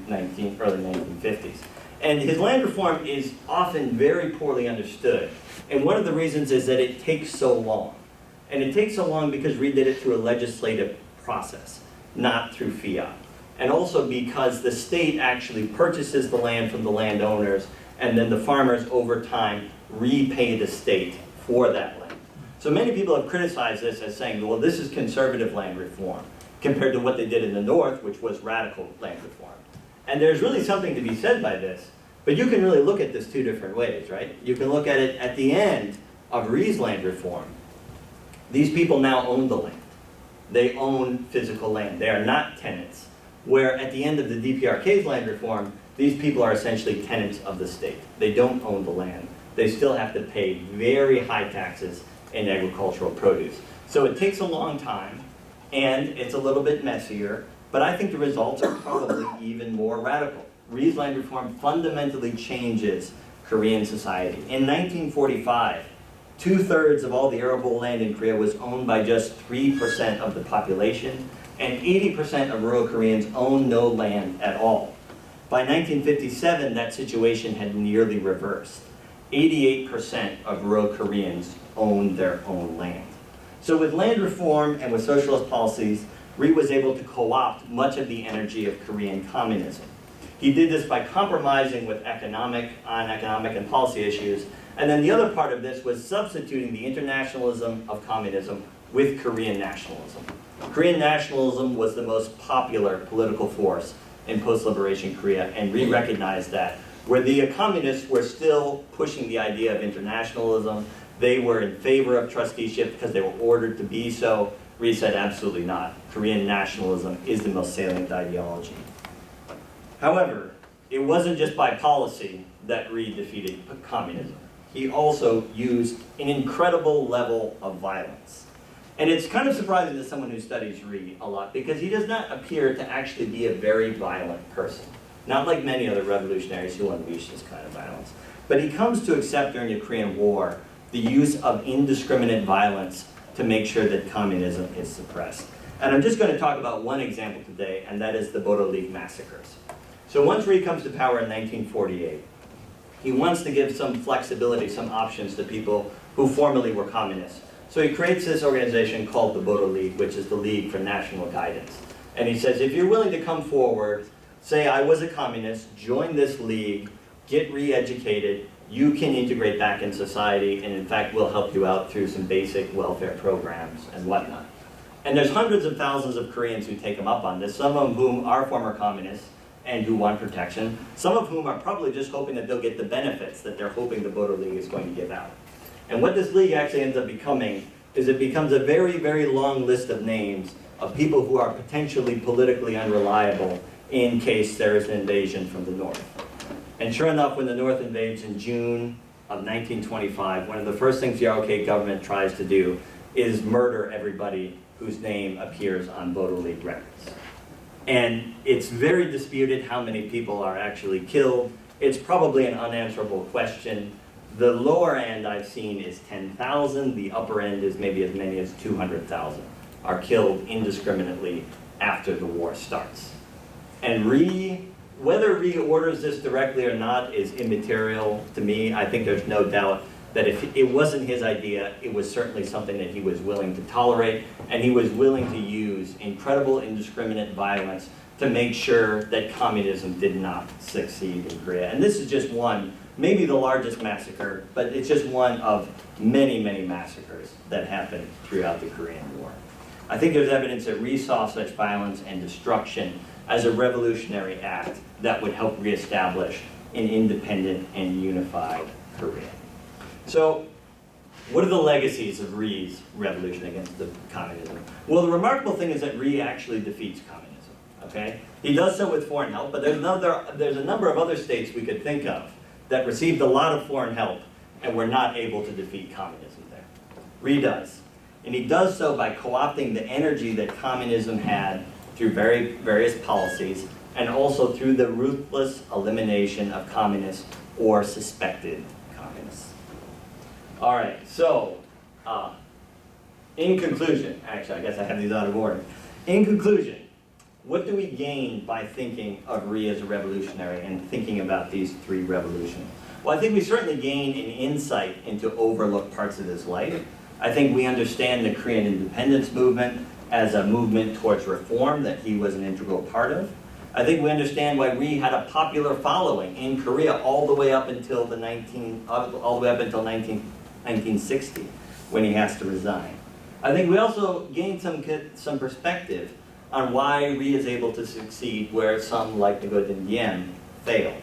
early 1950s. And his land reform is often very poorly understood. And one of the reasons is that it takes so long. And it takes so long because Rhee did it through a legislative process, not through fiat. And also because the state actually purchases the land from the landowners, and then the farmers over time repay the state for that land. So many people have criticized this as saying, well, this is conservative land reform compared to what they did in the North, which was radical land reform. And there's really something to be said by this, but you can really look at this two different ways, right? You can look at it at the end of Rhee's land reform. These people now own the land. They own physical land. They are not tenants. Where at the end of the DPRK's land reform, these people are essentially tenants of the state. They don't own the land. They still have to pay very high taxes in agricultural produce. So it takes a long time, and it's a little bit messier, but I think the results are probably even more radical. Rhee's land reform fundamentally changes Korean society. In 1945, 2/3 of all the arable land in Korea was owned by just 3% of the population, and 80% of rural Koreans own no land at all. By 1957, that situation had nearly reversed. 88% of rural Koreans owned their own land. So with land reform and with socialist policies, Rhee was able to co-opt much of the energy of Korean communism. He did this by compromising with economic and policy issues, and then the other part of this was substituting the internationalism of communism with Korean nationalism. Korean nationalism was the most popular political force in post-liberation Korea, and Rhee recognized that. Where the communists were still pushing the idea of internationalism, they were in favor of trusteeship because they were ordered to be so. Rhee said absolutely not. Korean nationalism is the most salient ideology. However, it wasn't just by policy that Rhee defeated communism. He also used an incredible level of violence. And it's kind of surprising to someone who studies Rhee a lot because he does not appear to actually be a very violent person. Not like many other revolutionaries who unleash this kind of violence. But he comes to accept during the Korean War the use of indiscriminate violence to make sure that communism is suppressed. And I'm just going to talk about one example today, and that is the Bodo League massacres. So once Rhee comes to power in 1948, he wants to give some flexibility, some options to people who formerly were communists. So he creates this organization called the Bodo League, which is the League for National Guidance. And he says, if you're willing to come forward, say I was a communist, join this league, get re-educated, you can integrate back in society, and in fact we'll help you out through some basic welfare programs and whatnot. And there's hundreds of thousands of Koreans who take him up on this, some of whom are former communists and who want protection, some of whom are probably just hoping that they'll get the benefits that they're hoping the Bodo League is going to give out. And what this league actually ends up becoming is it becomes a very, very long list of names of people who are potentially politically unreliable in case there is an invasion from the north. And sure enough, when the North invades in June of 1925, one of the first things the ROK government tries to do is murder everybody whose name appears on Bodo League records. And it's very disputed how many people are actually killed. It's probably an unanswerable question. The lower end I've seen is 10,000. The upper end is maybe as many as 200,000 are killed indiscriminately after the war starts. And whether Rhee orders this directly or not is immaterial to me. I think there's no doubt that if it wasn't his idea, it was certainly something that he was willing to tolerate, and he was willing to use incredible indiscriminate violence to make sure that communism did not succeed in Korea. And this is just one, maybe the largest massacre, but it's just one of many, many massacres that happened throughout the Korean War. I think there's evidence that Rhee saw such violence and destruction as a revolutionary act that would help reestablish an independent and unified Korea. So, what are the legacies of Rhee's revolution against the communism? Well, the remarkable thing is that Rhee actually defeats communism, okay? He does so with foreign help, but there's a number of other states we could think of that received a lot of foreign help and were not able to defeat communism there. Rhee does. And he does so by co-opting the energy that communism had through various policies, and also through the ruthless elimination of communists or suspected communists. All right, so in conclusion, actually I guess I have these out of order. In conclusion, what do we gain by thinking of Rhee as a revolutionary and thinking about these three revolutions? Well, I think we certainly gain an insight into overlooked parts of his life. I think we understand the Korean independence movement as a movement towards reform that he was an integral part of. I think we understand why Rhee had a popular following in Korea all the way up until 1960, when he has to resign. I think we also gain some perspective on why Rhee is able to succeed where some, like the good Diem, fail.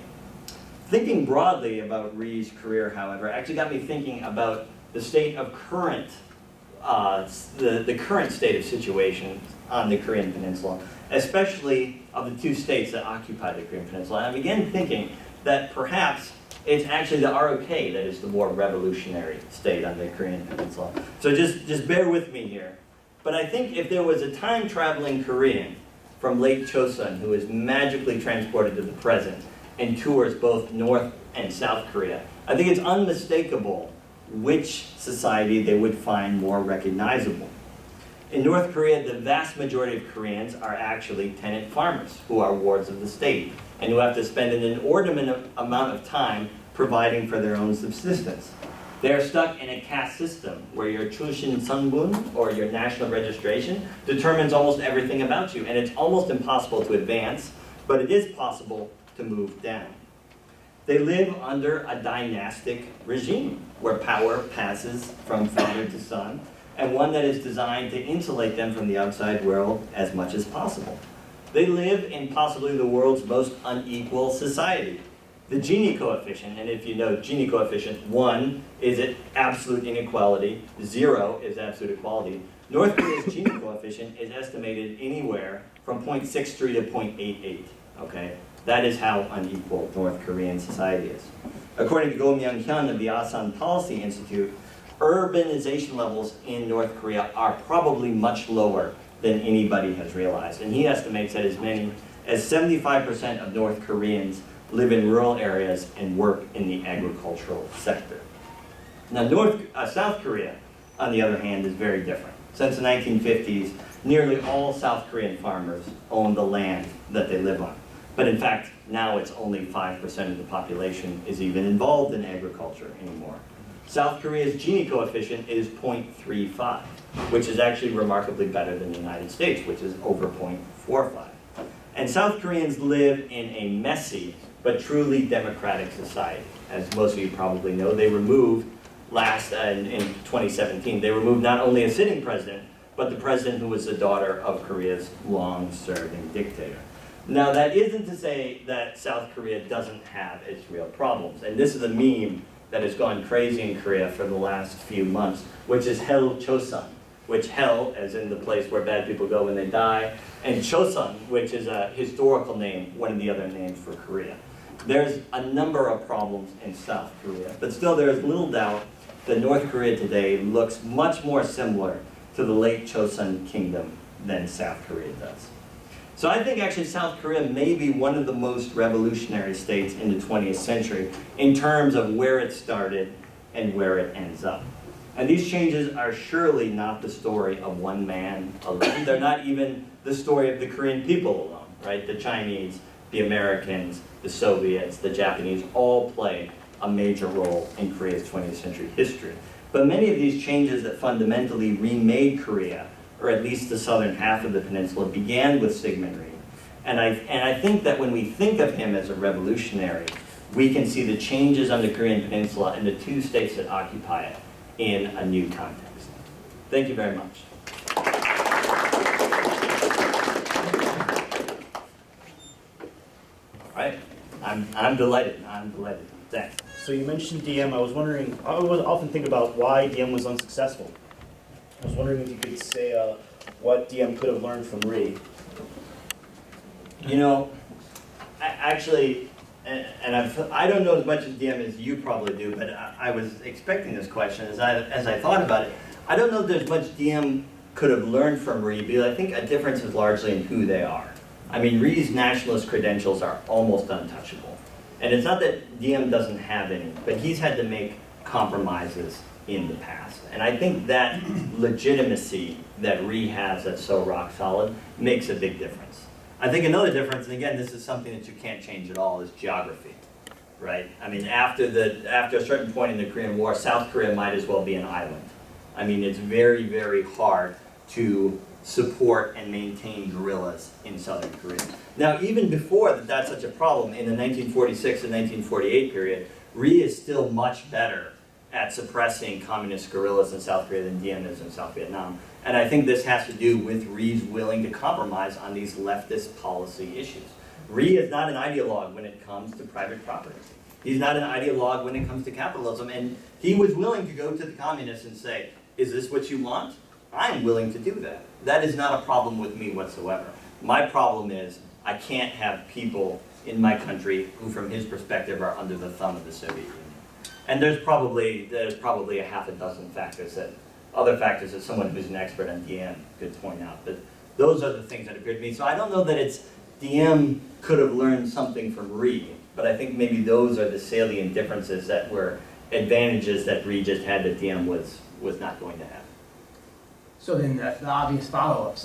Thinking broadly about Rhee's career, however, actually got me thinking about the state of the current state of situation on the Korean Peninsula, especially of the two states that occupy the Korean Peninsula. And I began thinking that perhaps it's actually the ROK that is the more revolutionary state on the Korean Peninsula. So just bear with me here. But I think if there was a time-traveling Korean from late Chosun who is magically transported to the present and tours both North and South Korea, I think it's unmistakable which society they would find more recognizable. In North Korea, the vast majority of Koreans are actually tenant farmers who are wards of the state and who have to spend an inordinate amount of time providing for their own subsistence. They are stuck in a caste system where your Chosun Sungbun, or your national registration, determines almost everything about you. And it's almost impossible to advance, but it is possible to move down. They live under a dynastic regime where power passes from father to son, and one that is designed to insulate them from the outside world as much as possible. They live in possibly the world's most unequal society. The Gini coefficient, and if you know Gini coefficient, 1 is at absolute inequality, 0 is absolute equality. North Korea's Gini coefficient is estimated anywhere from 0.63 to 0.88, okay? That is how unequal North Korean society is. According to Go Myung-hyun of the Asan Policy Institute, urbanization levels in North Korea are probably much lower than anybody has realized. And he estimates that as many as 75% of North Koreans live in rural areas and work in the agricultural sector. Now, South Korea, on the other hand, is very different. Since the 1950s, nearly all South Korean farmers own the land that they live on. But in fact, now it's only 5% of the population is even involved in agriculture anymore. South Korea's Gini coefficient is 0.35, which is actually remarkably better than the United States, which is over 0.45. And South Koreans live in a messy but truly democratic society. As most of you probably know, they removed in 2017, they removed not only a sitting president, but the president who was the daughter of Korea's long-serving dictator. Now, that isn't to say that South Korea doesn't have its real problems. And this is a meme that has gone crazy in Korea for the last few months, which is Hell Chosun, which hell, as in the place where bad people go when they die, and Chosun, which is a historical name, one of the other names for Korea. There's a number of problems in South Korea, but still there is little doubt that North Korea today looks much more similar to the late Chosun kingdom than South Korea does. So I think actually South Korea may be one of the most revolutionary states in the 20th century in terms of where it started and where it ends up. And these changes are surely not the story of one man alone. They're not even the story of the Korean people alone, right? The Chinese, the Americans, the Soviets, the Japanese all play a major role in Korea's 20th century history. But many of these changes that fundamentally remade Korea, or at least the southern half of the peninsula, began with Syngman Rhee. And I think that when we think of him as a revolutionary, we can see the changes on the Korean peninsula and the two states that occupy it in a new context. Thank you very much. All right, I'm delighted. Thanks. So you mentioned Diem. I was wondering, I would often think about why Diem was unsuccessful. I was wondering if you could say what Diem could have learned from Rhee. You know, I don't know as much of Diem as you probably do, but I was expecting this question as I thought about it. I don't know if there's much Diem could have learned from Rhee, because I think a difference is largely in who they are. I mean, Rhee's nationalist credentials are almost untouchable. And it's not that Diem doesn't have any, but he's had to make compromises in the past. And I think that legitimacy that Rhee has that's so rock solid makes a big difference. I think another difference, and again, this is something that you can't change at all, is geography, right? I mean, after a certain point in the Korean War, South Korea might as well be an island. I mean, it's very, very hard to support and maintain guerrillas in southern Korea. Now, even before that's such a problem, in the 1946 and 1948 period, Rhee is still much better at suppressing communist guerrillas in South Korea than Diem is in South Vietnam. And I think this has to do with Rhee's willing to compromise on these leftist policy issues. Rhee is not an ideologue when it comes to private property. He's not an ideologue when it comes to capitalism. And he was willing to go to the communists and say, is this what you want? I'm willing to do that. That is not a problem with me whatsoever. My problem is I can't have people in my country who, from his perspective, are under the thumb of the Soviet Union. And there's probably a half a dozen other factors that someone who's an expert on Diem could point out. But those are the things that appear to me. So I don't know that Diem could have learned something from Rhee, but I think maybe those are the salient differences that were advantages that Rhee just had that Diem was not going to have. So then the obvious follow-up,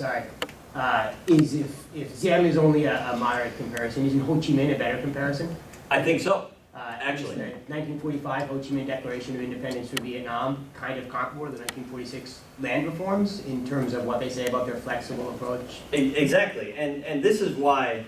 is if Diem is only a moderate comparison, isn't Ho Chi Minh a better comparison? I think so. Actually. The 1945 Ho Chi Minh Declaration of Independence for Vietnam, kind of comparable to the 1946 land reforms in terms of what they say about their flexible approach. Exactly, and this is why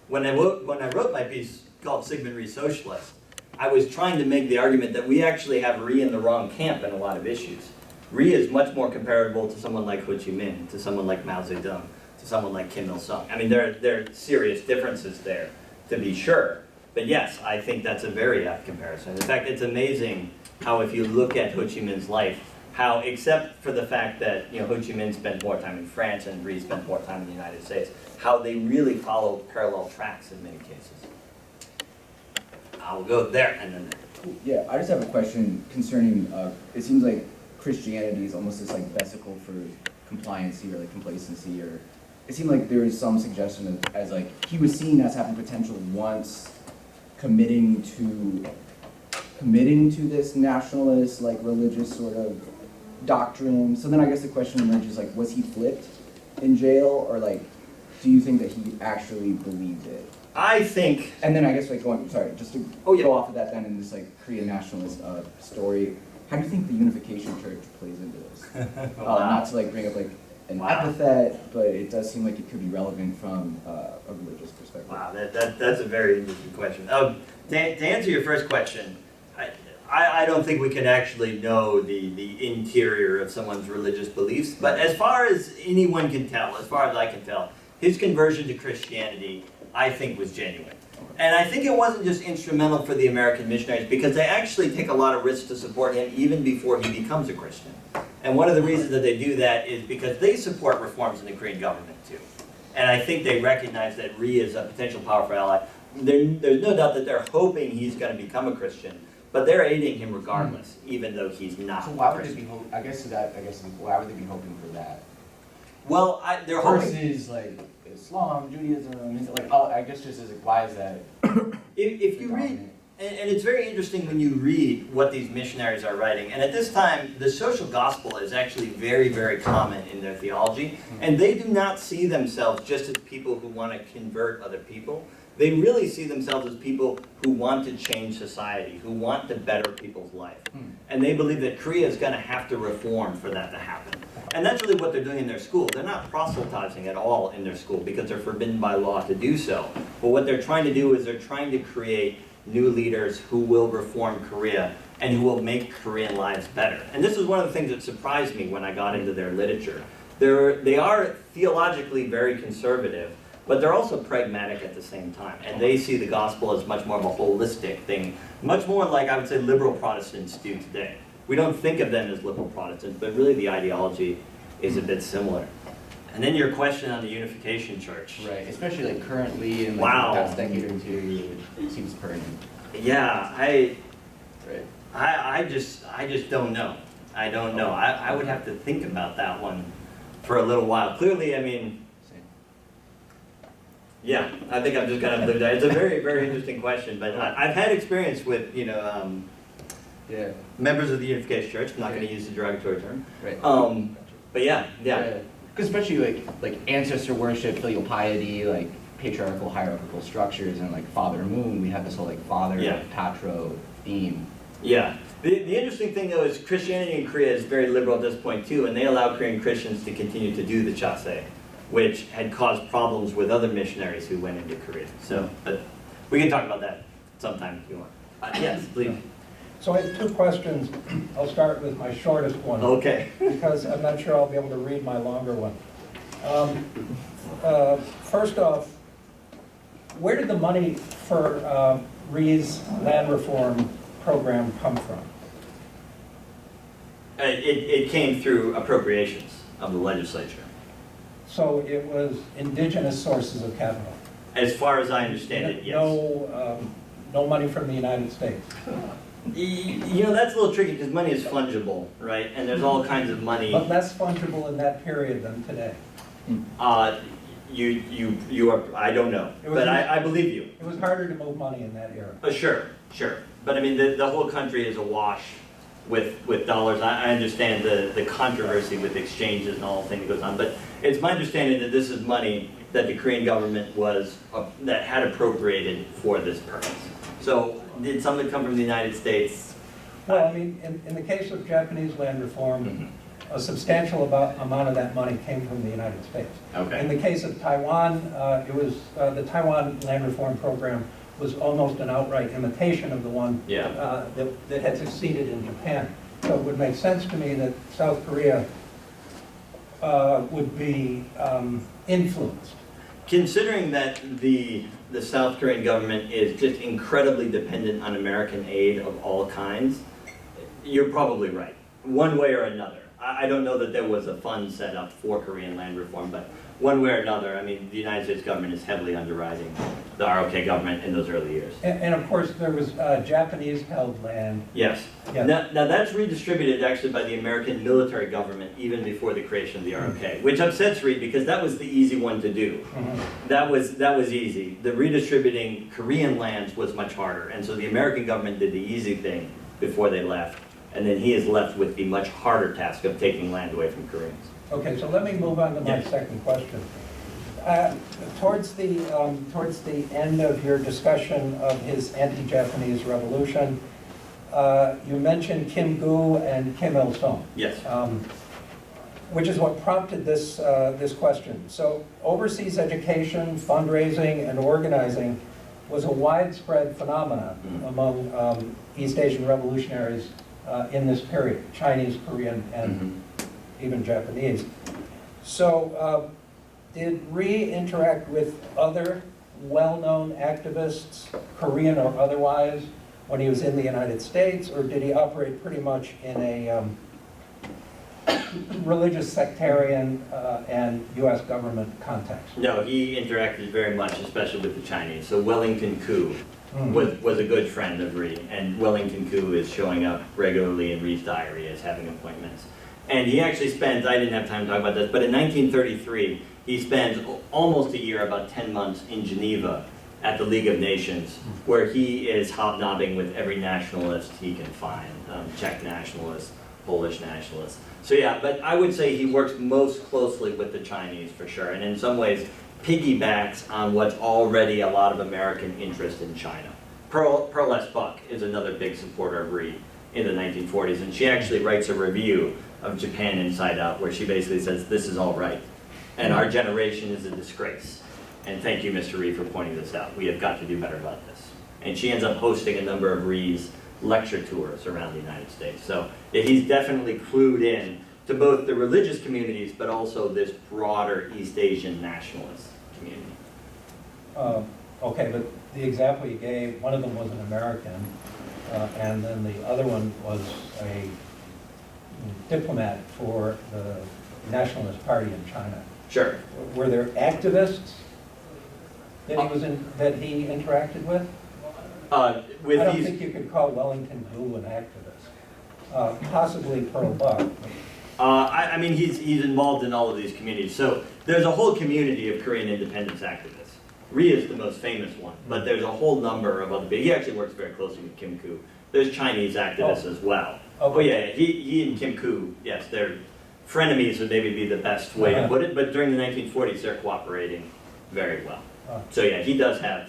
when I wrote my piece called Syngman Rhee Socialist, I was trying to make the argument that we actually have Rhee in the wrong camp in a lot of issues. Rhee is much more comparable to someone like Ho Chi Minh, to someone like Mao Zedong, to someone like Kim Il-sung. I mean, there are serious differences there, to be sure. But yes, I think that's a very apt comparison. In fact, it's amazing how if you look at Ho Chi Minh's life, how except for the fact that Ho Chi Minh spent more time in France and Rhee spent more time in the United States, how they really follow parallel tracks in many cases. I'll go there and then there. Yeah, I just have a question concerning, it seems like Christianity is almost this like vesicle for compliancy or like complacency, or it seemed like there was some suggestion of, as like he was seen as having potential once committing to this nationalist like religious sort of doctrine. So then I guess the question emerges, like, was he flipped in jail, or like do you think that he actually believed it? I think, And then I guess like just to go off of that then in this like Korean nationalist story, how do you think the Unification Church plays into this? Not to like bring up like an epithet, but it does seem like it could be relevant from a religious perspective. wow, that's a very interesting question. To answer your first question, I don't think we can actually know the interior of someone's religious beliefs, but as far as anyone can tell, as far as I can tell, his conversion to Christianity, I think, was genuine. And I think it wasn't just instrumental for the American missionaries, because they actually take a lot of risks to support him even before he becomes a Christian. And one of the reasons that they do that is because they support reforms in the Korean government too. And I think they recognize that Rhee is a potential powerful ally. There's no doubt that they're hoping he's going to become a Christian, but they're aiding him regardless, even though he's not. So why would they be why would they be hoping for that? Well, they're hoping. Versus like Islam, Judaism, like I guess just as like, why is that? If you read, and it's very interesting when you read what these missionaries are writing, and at this time, the social gospel is actually very, very common in their theology, and they do not see themselves just as people who want to convert other people. They really see themselves as people who want to change society, who want to better people's life. And they believe that Korea is going to have to reform for that to happen. And that's really what they're doing in their school. They're not proselytizing at all in their school because they're forbidden by law to do so. But what they're trying to do is they're trying to create new leaders who will reform Korea and who will make Korean lives better. And this is one of the things that surprised me when I got into their literature. They are theologically very conservative, but they're also pragmatic at the same time. And they see the gospel as much more of a holistic thing, much more like I would say liberal Protestants do today. We don't think of them as liberal Protestants, but really the ideology is a bit similar. And then your question on the Unification Church. Right, especially like currently in like Wow. the past decade or two, it seems pertinent. Yeah, Right. I just don't know. I don't know. I would have to think about that one for a little while. Clearly, I mean, Same. yeah, I think I'm just gonna live that. It's a very, very interesting question, but I've had experience with, Yeah. members of the Unification Church. I'm not gonna use the derogatory term. Right. But yeah. Because especially like ancestor worship, filial piety, like patriarchal hierarchical structures, and like Father Moon, we have this whole like Father, Yeah. Patro theme. Yeah. The interesting thing though is Christianity in Korea is very liberal at this point too, and they allow Korean Christians to continue to do the chase, which had caused problems with other missionaries who went into Korea. So, but we can talk about that sometime if you want. Yes, please. So I have two questions. I'll start with my shortest one, Okay. because I'm not sure I'll be able to read my longer one. First off, where did the money for Rhee's land reform program come from? It came through appropriations of the legislature. So it was indigenous sources of capital. As far as I understand it, yes. No money from the United States. That's a little tricky because money is fungible, right? And there's all kinds of money. But less fungible in that period than today. You are, I don't know, but I believe you. It was harder to move money in that era. Sure. But I mean, the whole country is awash with dollars. I understand the controversy with exchanges and all the thing that goes on, but it's my understanding that this is money that the Korean government that had appropriated for this purpose. So Did some of it come from the United States? Well, I mean, in the case of Japanese land reform, a substantial amount of that money came from the United States. Okay. In the case of Taiwan, it was, the Taiwan land reform program was almost an outright imitation of the one Yeah. that had succeeded in Japan. So it would make sense to me that South Korea would be influenced. Considering that the South Korean government is just incredibly dependent on American aid of all kinds, you're probably right, one way or another. I don't know that there was a fund set up for Korean land reform, but one way or another, I mean, the United States government is heavily underwriting the ROK government in those early years. And of course, there was Japanese-held land. Yes. Yeah. Now that's redistributed actually by the American military government even before the creation of the ROK, which upsets Rhee because that was the easy one to do. That was easy. The redistributing Korean lands was much harder, and so the American government did the easy thing before they left, and then he is left with the much harder task of taking land away from Koreans. Okay, so let me move on to my Yeah. second question. Towards the end of your discussion of his anti-Japanese revolution, you mentioned Kim Gu and Kim Il-sung, Yes. which is what prompted this question. So overseas education, fundraising, and organizing was a widespread phenomenon among East Asian revolutionaries in this period, Chinese, Korean, and even Japanese. So did Rhee interact with other well-known activists, Korean or otherwise, when he was in the United States, or did he operate pretty much in a religious sectarian and U.S. government context? No, he interacted very much, especially with the Chinese. So Wellington Koo was a good friend of Rhee, and Wellington Koo is showing up regularly in Rhee's diary as having appointments. And he actually spent, I didn't have time to talk about this, but in 1933, he spent almost a year, about 10 months, in Geneva at the League of Nations, where he is hobnobbing with every nationalist he can find, Czech nationalists, Polish nationalists. So yeah, but I would say he works most closely with the Chinese for sure, and in some ways piggybacks on what's already a lot of American interest in China. Pearl S. Buck is another big supporter of Rhee in the 1940s, and she actually writes a review of Japan Inside Out, where she basically says, this is all right, and our generation is a disgrace. And thank you, Mr. Rhee, for pointing this out. We have got to do better about this. And she ends up hosting a number of Rhee's lecture tours around the United States. So yeah, he's definitely clued in to both the religious communities, but also this broader East Asian nationalist community. Okay, but the example you gave, one of them was an American, and then the other one was a diplomat for the Nationalist Party in China. Sure. Were there activists that he interacted with? I don't think you could call Wellington Gu an activist. Possibly Pearl Buck. I mean, he's involved in all of these communities. So there's a whole community of Korean independence activists. Rhee is the most famous one, but there's a whole number of other people. He actually works very closely with Kim Koo. There's Chinese activists as well. Okay. Oh yeah, he and Kim Koo, yes, they're frenemies would maybe be the best way to put it, but during the 1940s they're cooperating very well. So yeah, he does have,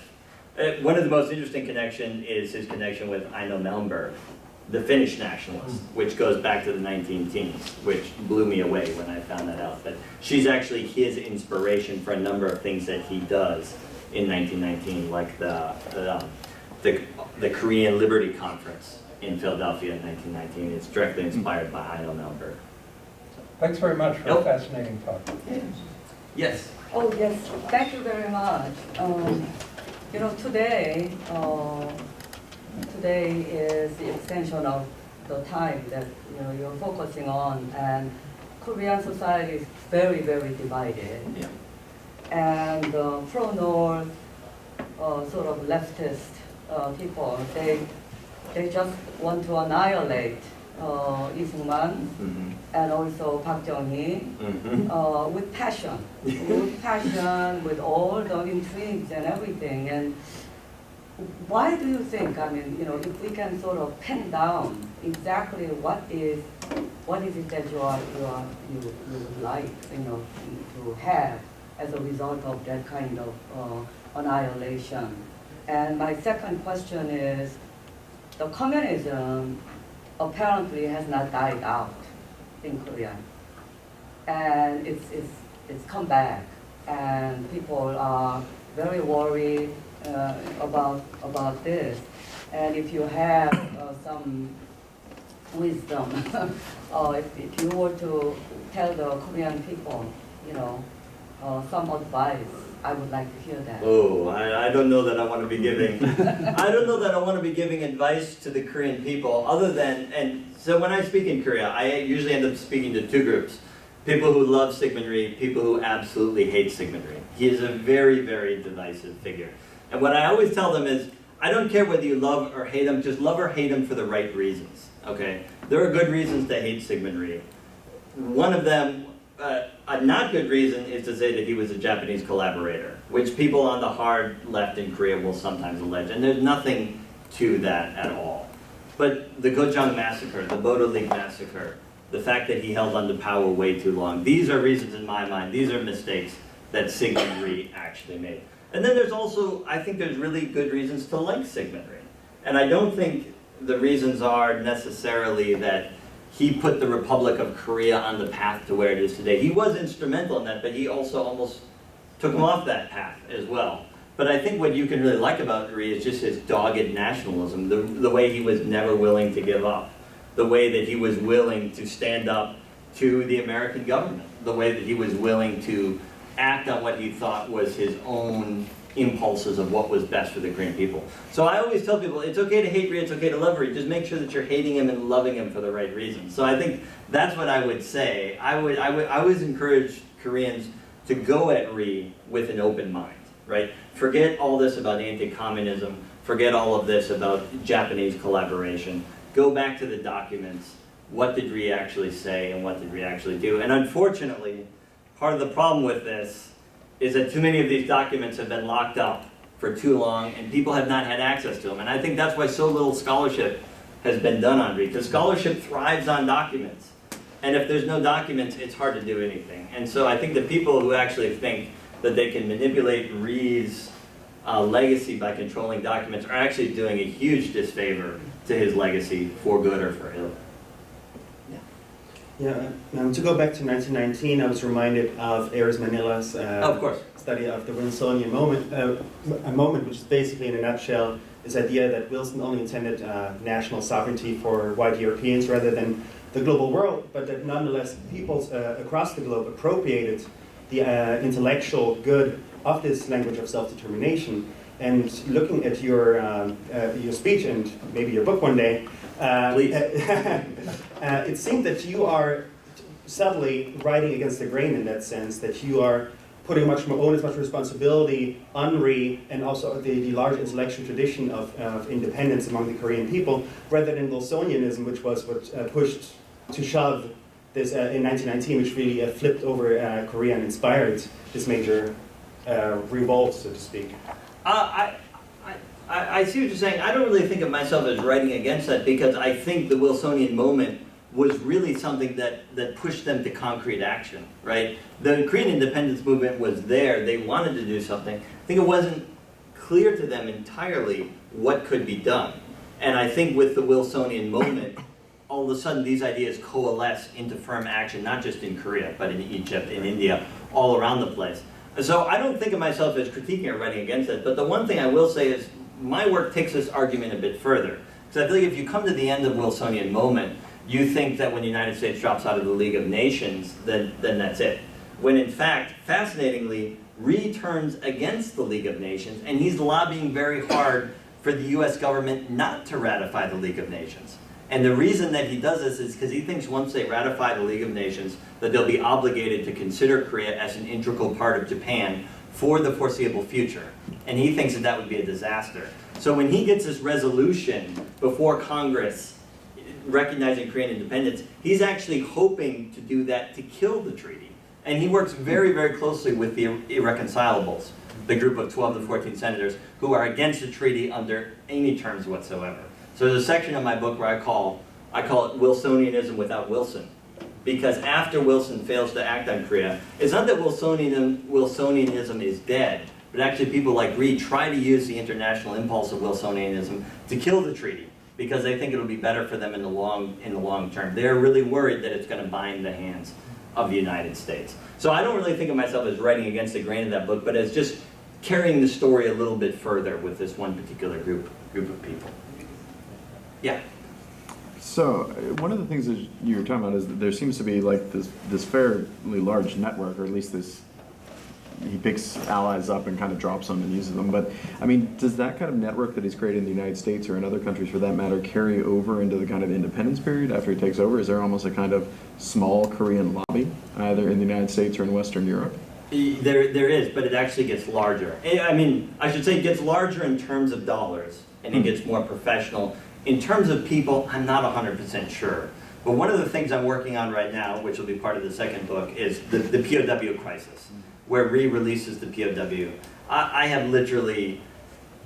one of the most interesting connections is his connection with Aino Malmberg, the Finnish nationalist, which goes back to the 19-teens, which blew me away when I found that out. But she's actually his inspiration for a number of things that he does in 1919, like the Korean Liberty Conference in Philadelphia in 1919. It's directly inspired by Aino Malmberg. Thanks very much for a fascinating talk. Yes. Oh, yes, thank you very much. You know, today is the extension of the time that, you know, you're focusing on, and Korean society is very, very divided. Yeah. And pro-North, sort of leftist people, they just want to annihilate Lee Syngman and also Park Jong-hee with passion, with all the intrigues and everything. And why do you think? I mean, you know, if we can sort of pin down exactly what is it that you would like, you know, to have as a result of that kind of annihilation. And my second question is, the communism apparently has not died out in Korea, and it's come back, and people are very worried about this. And if you have some wisdom, if you were to tell the Korean people, some advice, I would like to hear that. Oh, I don't know that I want to be giving. I don't know that I want to be giving advice to the Korean people, other than, and so when I speak in Korea, I usually end up speaking to two groups: people who love Syngman Rhee, people who absolutely hate Syngman Rhee. He is a very, very divisive figure, and what I always tell them is, I don't care whether you love or hate him, just love or hate him for the right reasons. Okay, there are good reasons to hate Syngman Rhee. One of them. A not good reason is to say that he was a Japanese collaborator, which people on the hard left in Korea will sometimes allege, and there's nothing to that at all. But the Gochang massacre, the Bodo League massacre, the fact that he held on to power way too long, these are reasons in my mind, these are mistakes that Syngman Rhee actually made. And then there's also, I think there's really good reasons to like Syngman Rhee. And I don't think the reasons are necessarily that he put the Republic of Korea on the path to where it is today. He was instrumental in that, but he also almost took him off that path as well. But I think what you can really like about Rhee is just his dogged nationalism, the way he was never willing to give up, the way that he was willing to stand up to the American government, the way that he was willing to act on what he thought was his own impulses of what was best for the Korean people. So I always tell people, it's okay to hate Rhee, it's okay to love Rhee, just make sure that you're hating him and loving him for the right reasons. So I think that's what I would say. I always encourage Koreans to go at Rhee with an open mind, right? Forget all this about anti-communism, forget all of this about Japanese collaboration. Go back to the documents. What did Rhee actually say and what did Rhee actually do? And unfortunately, part of the problem with this is that too many of these documents have been locked up for too long and people have not had access to them. And I think that's why so little scholarship has been done on Rhee, because scholarship thrives on documents. And if there's no documents, it's hard to do anything. And so I think the people who actually think that they can manipulate Rhee's legacy by controlling documents are actually doing a huge disfavor to his legacy, for good or for ill. Yeah, to go back to 1919, I was reminded of Ares Manila's Of course. study of the Wilsonian moment, a moment which is basically, in a nutshell, this idea that Wilson only intended national sovereignty for white Europeans rather than the global world, but that nonetheless peoples across the globe appropriated the intellectual good of this language of self-determination. And looking at your speech and maybe your book one day, Please. It seemed that you are subtly riding against the grain in that sense, that you are putting much more onus, much responsibility on Rhee and also the large intellectual tradition of independence among the Korean people, rather than Wilsonianism, which was what pushed to shove this in 1919, which really flipped over Korea and inspired this major revolt, so to speak. I see what you're saying. I don't really think of myself as writing against that, because I think the Wilsonian moment was really something that pushed them to concrete action, right? The Korean independence movement was there. They wanted to do something. I think it wasn't clear to them entirely what could be done. And I think with the Wilsonian moment, all of a sudden these ideas coalesce into firm action, not just in Korea, but in Egypt, in India, all around the place. So I don't think of myself as critiquing or writing against it, but the one thing I will say is my work takes this argument a bit further. Because I feel like if you come to the end of Wilsonian moment, you think that when the United States drops out of the League of Nations, then that's it. When in fact, fascinatingly, Rhee turns against the League of Nations, and he's lobbying very hard for the US government not to ratify the League of Nations. And the reason that he does this is because he thinks once they ratify the League of Nations, that they'll be obligated to consider Korea as an integral part of Japan for the foreseeable future. And he thinks that that would be a disaster. So when he gets this resolution before Congress recognizing Korean independence, he's actually hoping to do that to kill the treaty. And he works very, very closely with the Irreconcilables, the group of 12 to 14 senators who are against the treaty under any terms whatsoever. So there's a section of my book where I call it Wilsonianism without Wilson. Because after Wilson fails to act on Korea, it's not that Wilsonianism is dead, but actually people like Rhee try to use the international impulse of Wilsonianism to kill the treaty. because they think it'll be better for them in the long term. They're really worried that it's going to bind the hands of the United States. So I don't really think of myself as writing against the grain of that book, but as just carrying the story a little bit further with this one particular group of people. Yeah. So one of the things that you were talking about is that there seems to be like this fairly large network, or at least this, he picks allies up and kind of drops them and uses them. But I mean, does that kind of network that he's created in the United States or in other countries for that matter carry over into the kind of independence period after he takes over? Is there almost a kind of small Korean lobby either in the United States or in Western Europe? There is, but it actually gets larger. I mean, I should say it gets larger in terms of dollars, and it gets more professional. In terms of people, I'm not 100% sure. But one of the things I'm working on right now, which will be part of the second book, is the POW crisis, where Rhee releases the POW. I have literally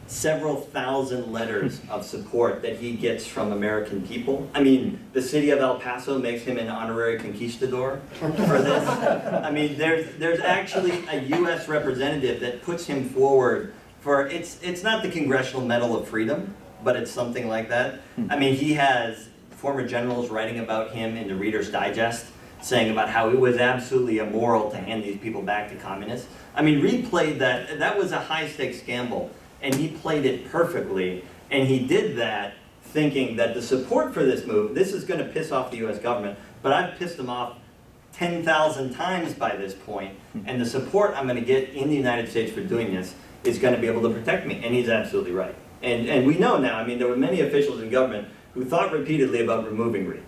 several thousand letters of support that he gets from American people. I mean, the city of El Paso makes him an honorary conquistador for this. I mean, there's actually a U.S. representative that puts him forward for, it's not the Congressional Medal of Freedom, but it's something like that. I mean, he has former generals writing about him in the Reader's Digest, saying about how it was absolutely immoral to hand these people back to communists. I mean, Rhee played that was a high-stakes gamble, and he played it perfectly, and he did that thinking that the support for this move, this is going to piss off the U.S. government, but I've pissed them off 10,000 times by this point, and the support I'm going to get in the United States for doing this is going to be able to protect me, and he's absolutely right. And we know now, I mean, there were many officials in government who thought repeatedly about removing Rhee,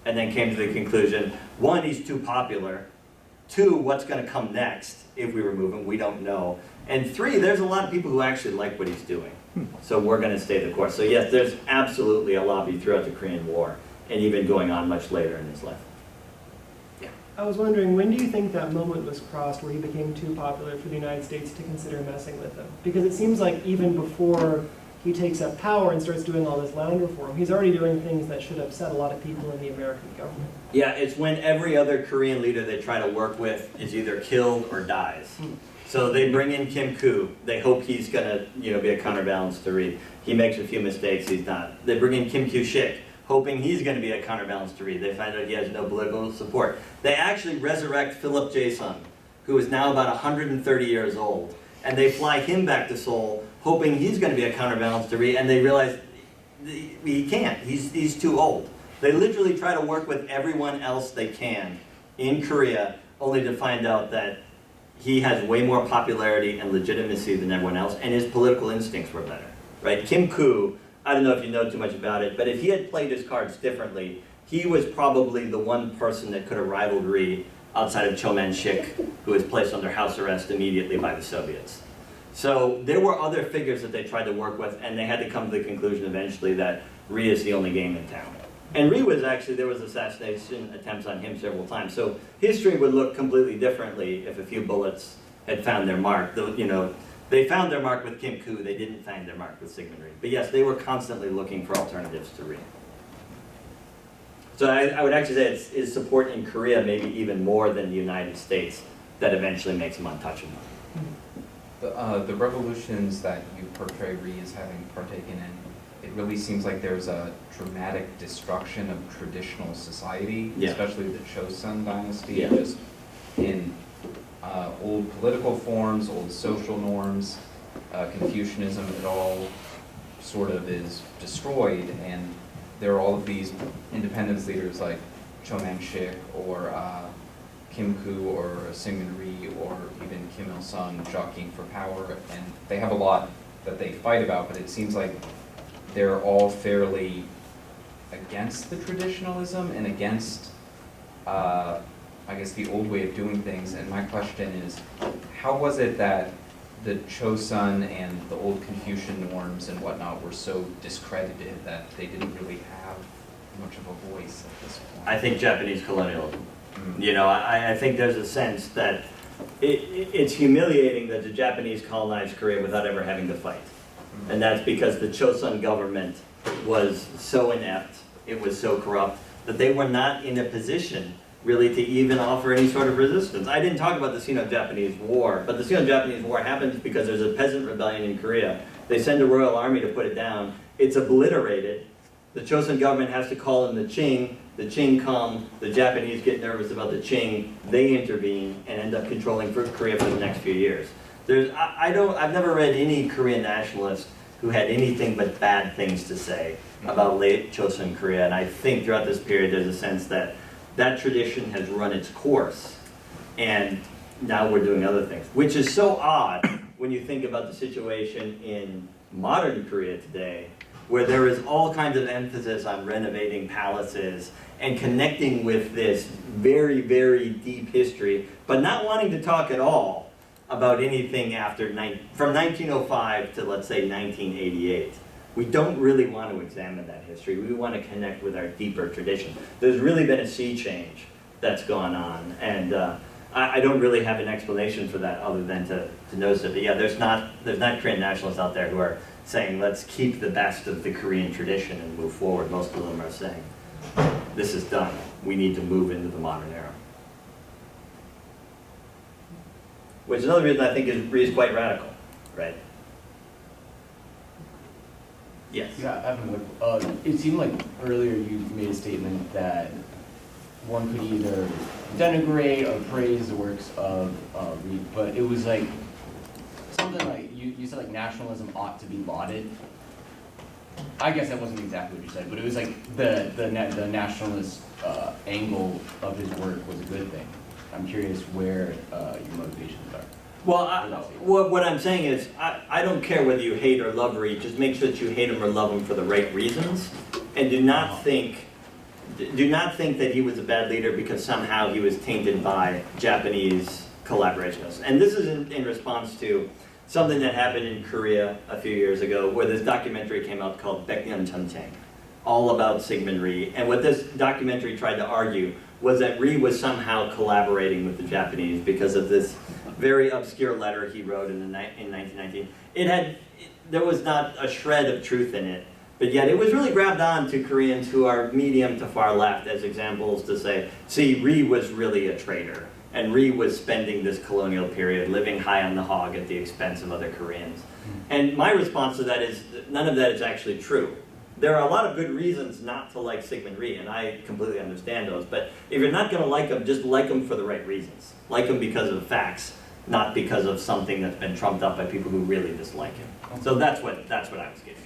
and then came to the conclusion, one, he's too popular, two, what's going to come next if we remove him, we don't know, and three, there's a lot of people who actually like what he's doing, so we're going to stay the course. So yes, there's absolutely a lobby throughout the Korean War, and even going on much later in his life. I was wondering, when do you think that moment was crossed where he became too popular for the United States to consider messing with him? Because it seems like even before he takes up power and starts doing all this land reform, he's already doing things that should upset a lot of people in the American government. Yeah, it's when every other Korean leader they try to work with is either killed or dies. So they bring in Kim Koo. They hope he's going to, be a counterbalance to Rhee. He makes a few mistakes. He's not. They bring in Kim Kyu-shik, hoping he's going to be a counterbalance to Rhee. They find out he has no political support. They actually resurrect Philip Jae-sung, who is now about 130 years old, and they fly him back to Seoul, hoping he's going to be a counterbalance to Rhee, and they realize he can't. He's too old. They literally try to work with everyone else they can in Korea, only to find out that he has way more popularity and legitimacy than everyone else, and his political instincts were better. Right? Kim Koo, I don't know if you know too much about it, but if he had played his cards differently, he was probably the one person that could have rivaled Rhee outside of Cho Man-shik, who was placed under house arrest immediately by the Soviets. So there were other figures that they tried to work with, and they had to come to the conclusion eventually that Rhee is the only game in town. And Rhee was actually, there was assassination attempts on him several times. So history would look completely differently if a few bullets had found their mark. They found their mark with Kim Koo, they didn't find their mark with Syngman Rhee. But yes, they were constantly looking for alternatives to Rhee. So I would actually say it's support in Korea maybe even more than the United States that eventually makes him untouchable. The revolutions that you portray Rhee as having partaken in, it really seems like there's a dramatic destruction of traditional society, especially the Chosun dynasty, just in old political forms, old social norms, Confucianism, it all sort of is destroyed, and there are all of these independence leaders like Cho Man-shik or Kim Koo or Syngman Rhee or even Kim Il-sung jockeying for power, and they have a lot that they fight about, but it seems like they're all fairly against the traditionalism and against, I guess, the old way of doing things. And my question is, how was it that the Chosun and the old Confucian norms and whatnot were so discredited that they didn't really have much of a voice at this point? I think Japanese colonialism. I think there's a sense that it's humiliating that the Japanese colonized Korea without ever having to fight. And that's because the Chosun government was so inept, it was so corrupt, that they were not in a position really to even offer any sort of resistance. I didn't talk about the Sino-Japanese War, but the Sino-Japanese War happens because there's a peasant rebellion in Korea. They send a royal army to put it down. It's obliterated, the Chosun government has to call in the Qing come, the Japanese get nervous about the Qing, they intervene and end up controlling Korea for the next few years. I've never read any Korean nationalist who had anything but bad things to say about late Chosun Korea, and I think throughout this period there's a sense that that tradition has run its course, and now we're doing other things, which is so odd when you think about the situation in modern Korea today, where there is all kinds of emphasis on renovating palaces and connecting with this very, very deep history, but not wanting to talk at all about anything from 1905 to, let's say, 1988. We don't really want to examine that history. We want to connect with our deeper tradition. There's really been a sea change that's gone on, and I don't really have an explanation for that other than to notice it. But yeah, there's not Korean nationalists out there who are saying, let's keep the best of the Korean tradition and move forward. Most of them are saying, this is done. We need to move into the modern era. Which is another reason I think is quite radical, right? Yes? Yeah, Evan, it seemed like earlier you made a statement that one could either denigrate or praise the works of Rhee, but it was like something like, you said like nationalism ought to be lauded. I guess that wasn't exactly what you said, but it was like the nationalist angle of his work was a good thing. I'm curious where your motivations are. Well, what I'm saying is, I don't care whether you hate or love Rhee, just make sure that you hate him or love him for the right reasons, and do not think that he was a bad leader because somehow he was tainted by Japanese collaborationists. And this is in response to something that happened in Korea a few years ago, where this documentary came out called Baekneun Chunchaeng, all about Syngman Rhee. And what this documentary tried to argue was that Rhee was somehow collaborating with the Japanese because of this very obscure letter he wrote in 1919. There was not a shred of truth in it, but yet it was really grabbed on to Koreans who are medium to far left as examples to say, see, Rhee was really a traitor, and Rhee was spending this colonial period living high on the hog at the expense of other Koreans. And my response to that is, none of that is actually true. There are a lot of good reasons not to like Syngman Rhee, and I completely understand those, but if you're not going to like him, just like him for the right reasons. Like him because of facts, not because of something that's been trumped up by people who really dislike him. So that's what I was getting.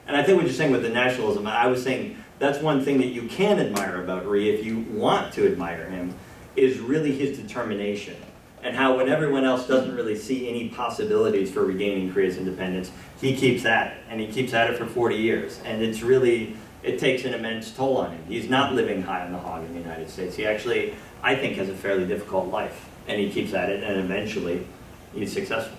And I think what you're saying with the nationalism, I was saying that's one thing that you can admire about Rhee if you want to admire him, is really his determination. And how when everyone else doesn't really see any possibilities for regaining Korea's independence, he keeps at it. And he keeps at it for 40 years. And it takes an immense toll on him. He's not living high on the hog in the United States. He actually, I think, has a fairly difficult life. And he keeps at it, and eventually he's successful.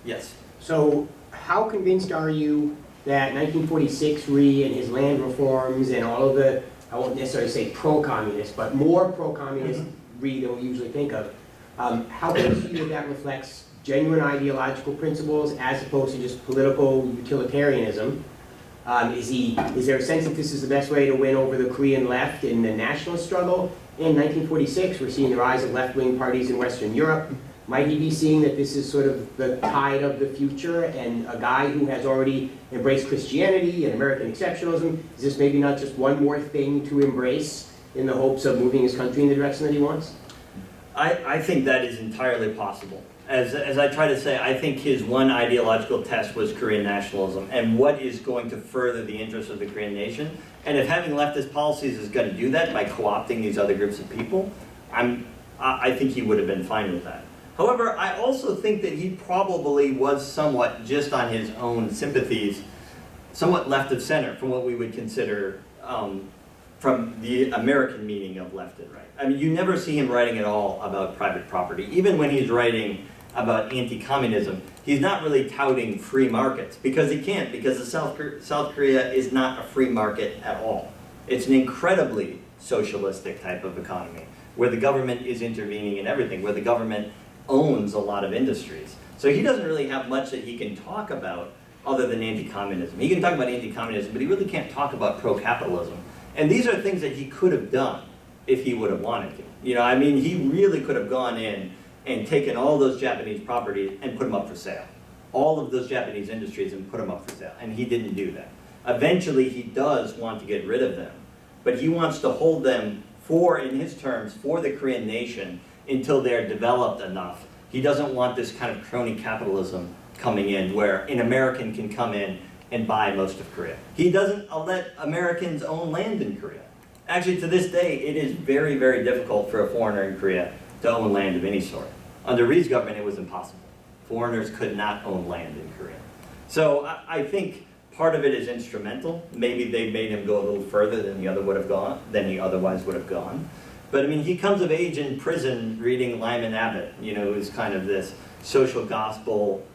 Yes? So how convinced are you that 1946 Rhee and his land reforms and all of the, I won't necessarily say pro-communist, but more pro-communist Rhee than we usually think of, how convinced are you that reflects genuine ideological principles as opposed to just political utilitarianism? Is there a sense that this is the best way to win over the Korean left in the nationalist struggle? In 1946, we're seeing the rise of left-wing parties in Western Europe. Might he be seeing that this is sort of the tide of the future, and a guy who has already embraced Christianity and American exceptionalism, is this maybe not just one more thing to embrace in the hopes of moving his country in the direction that he wants? I think that is entirely possible. As I try to say, I think his one ideological test was Korean nationalism and what is going to further the interests of the Korean nation. And if having leftist policies is going to do that by co-opting these other groups of people, I think he would have been fine with that. However, I also think that he probably was somewhat, just on his own sympathies, somewhat left of center from what we would consider from the American meaning of left and right. I mean, you never see him writing at all about private property. Even when he's writing about anti-communism, he's not really touting free markets, because he can't, because South Korea is not a free market at all. It's an incredibly socialistic type of economy, where the government is intervening in everything, where the government owns a lot of industries. So he doesn't really have much that he can talk about other than anti-communism. He can talk about anti-communism, but he really can't talk about pro-capitalism. And these are things that he could have done if he would have wanted to. You know, I mean, he really could have gone in and taken all those Japanese properties and put them up for sale. all of those Japanese industries and put them up for sale, and he didn't do that. Eventually, he does want to get rid of them, but he wants to hold them for, in his terms, for the Korean nation until they're developed enough. He doesn't want this kind of crony capitalism coming in where an American can come in and buy most of Korea. He doesn't let Americans own land in Korea. Actually, to this day, it is very, very difficult for a foreigner in Korea to own land of any sort. Under Rhee's government, it was impossible. Foreigners could not own land in Korea. So I think part of it is instrumental. Maybe they made him go a little further than he otherwise would have gone. But I mean, he comes of age in prison reading Lyman Abbott, who's kind of this social gospel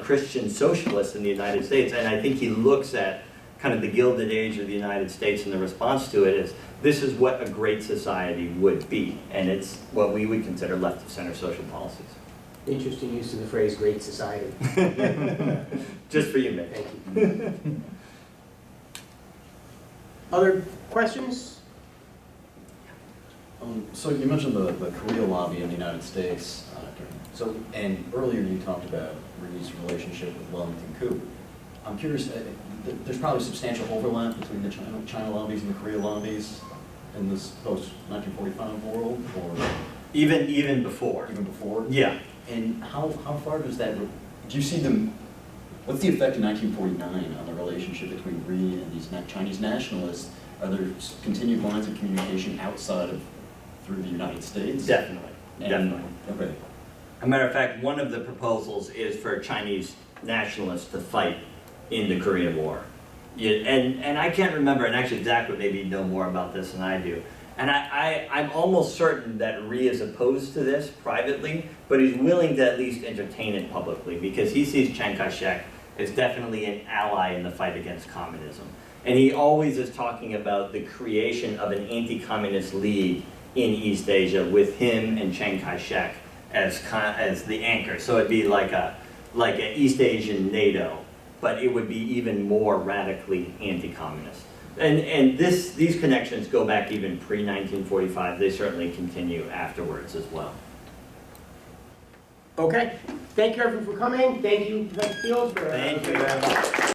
Christian socialist in the United States. And I think he looks at kind of the Gilded Age of the United States, and the response to it is, this is what a great society would be. And it's what we would consider left-of-center social policies. Interesting use of the phrase "great society." Just for you, Mick. Thank you. Other questions? So you mentioned the Korea lobby in the United States. And earlier you talked about Rhee's relationship with Wellington Koo. I'm curious, there's probably substantial overlap between the China lobbies and the Korea lobbies in this post-1945 world, or Even before. even before? Yeah. And how far does that, do you see them, what's the effect in 1949 on the relationship between Rhee and these Chinese nationalists? Are there continued lines of communication outside of, through the United States? Definitely. Definitely. Okay. As a matter of fact, one of the proposals is for Chinese nationalists to fight in the Korean War. And I can't remember, and actually Zach would maybe know more about this than I do. And I'm almost certain that Rhee is opposed to this privately, but he's willing to at least entertain it publicly because he sees Chiang Kai-shek as definitely an ally in the fight against communism. And he always is talking about the creation of an anti-communist league in East Asia with him and Chiang Kai-shek as the anchor. So it'd be like an East Asian NATO, but it would be even more radically anti-communist. And these connections go back even pre-1945. They certainly continue afterwards as well. Okay. Thank you everyone for coming. Thank you, Professor Fields, for Thank you very much.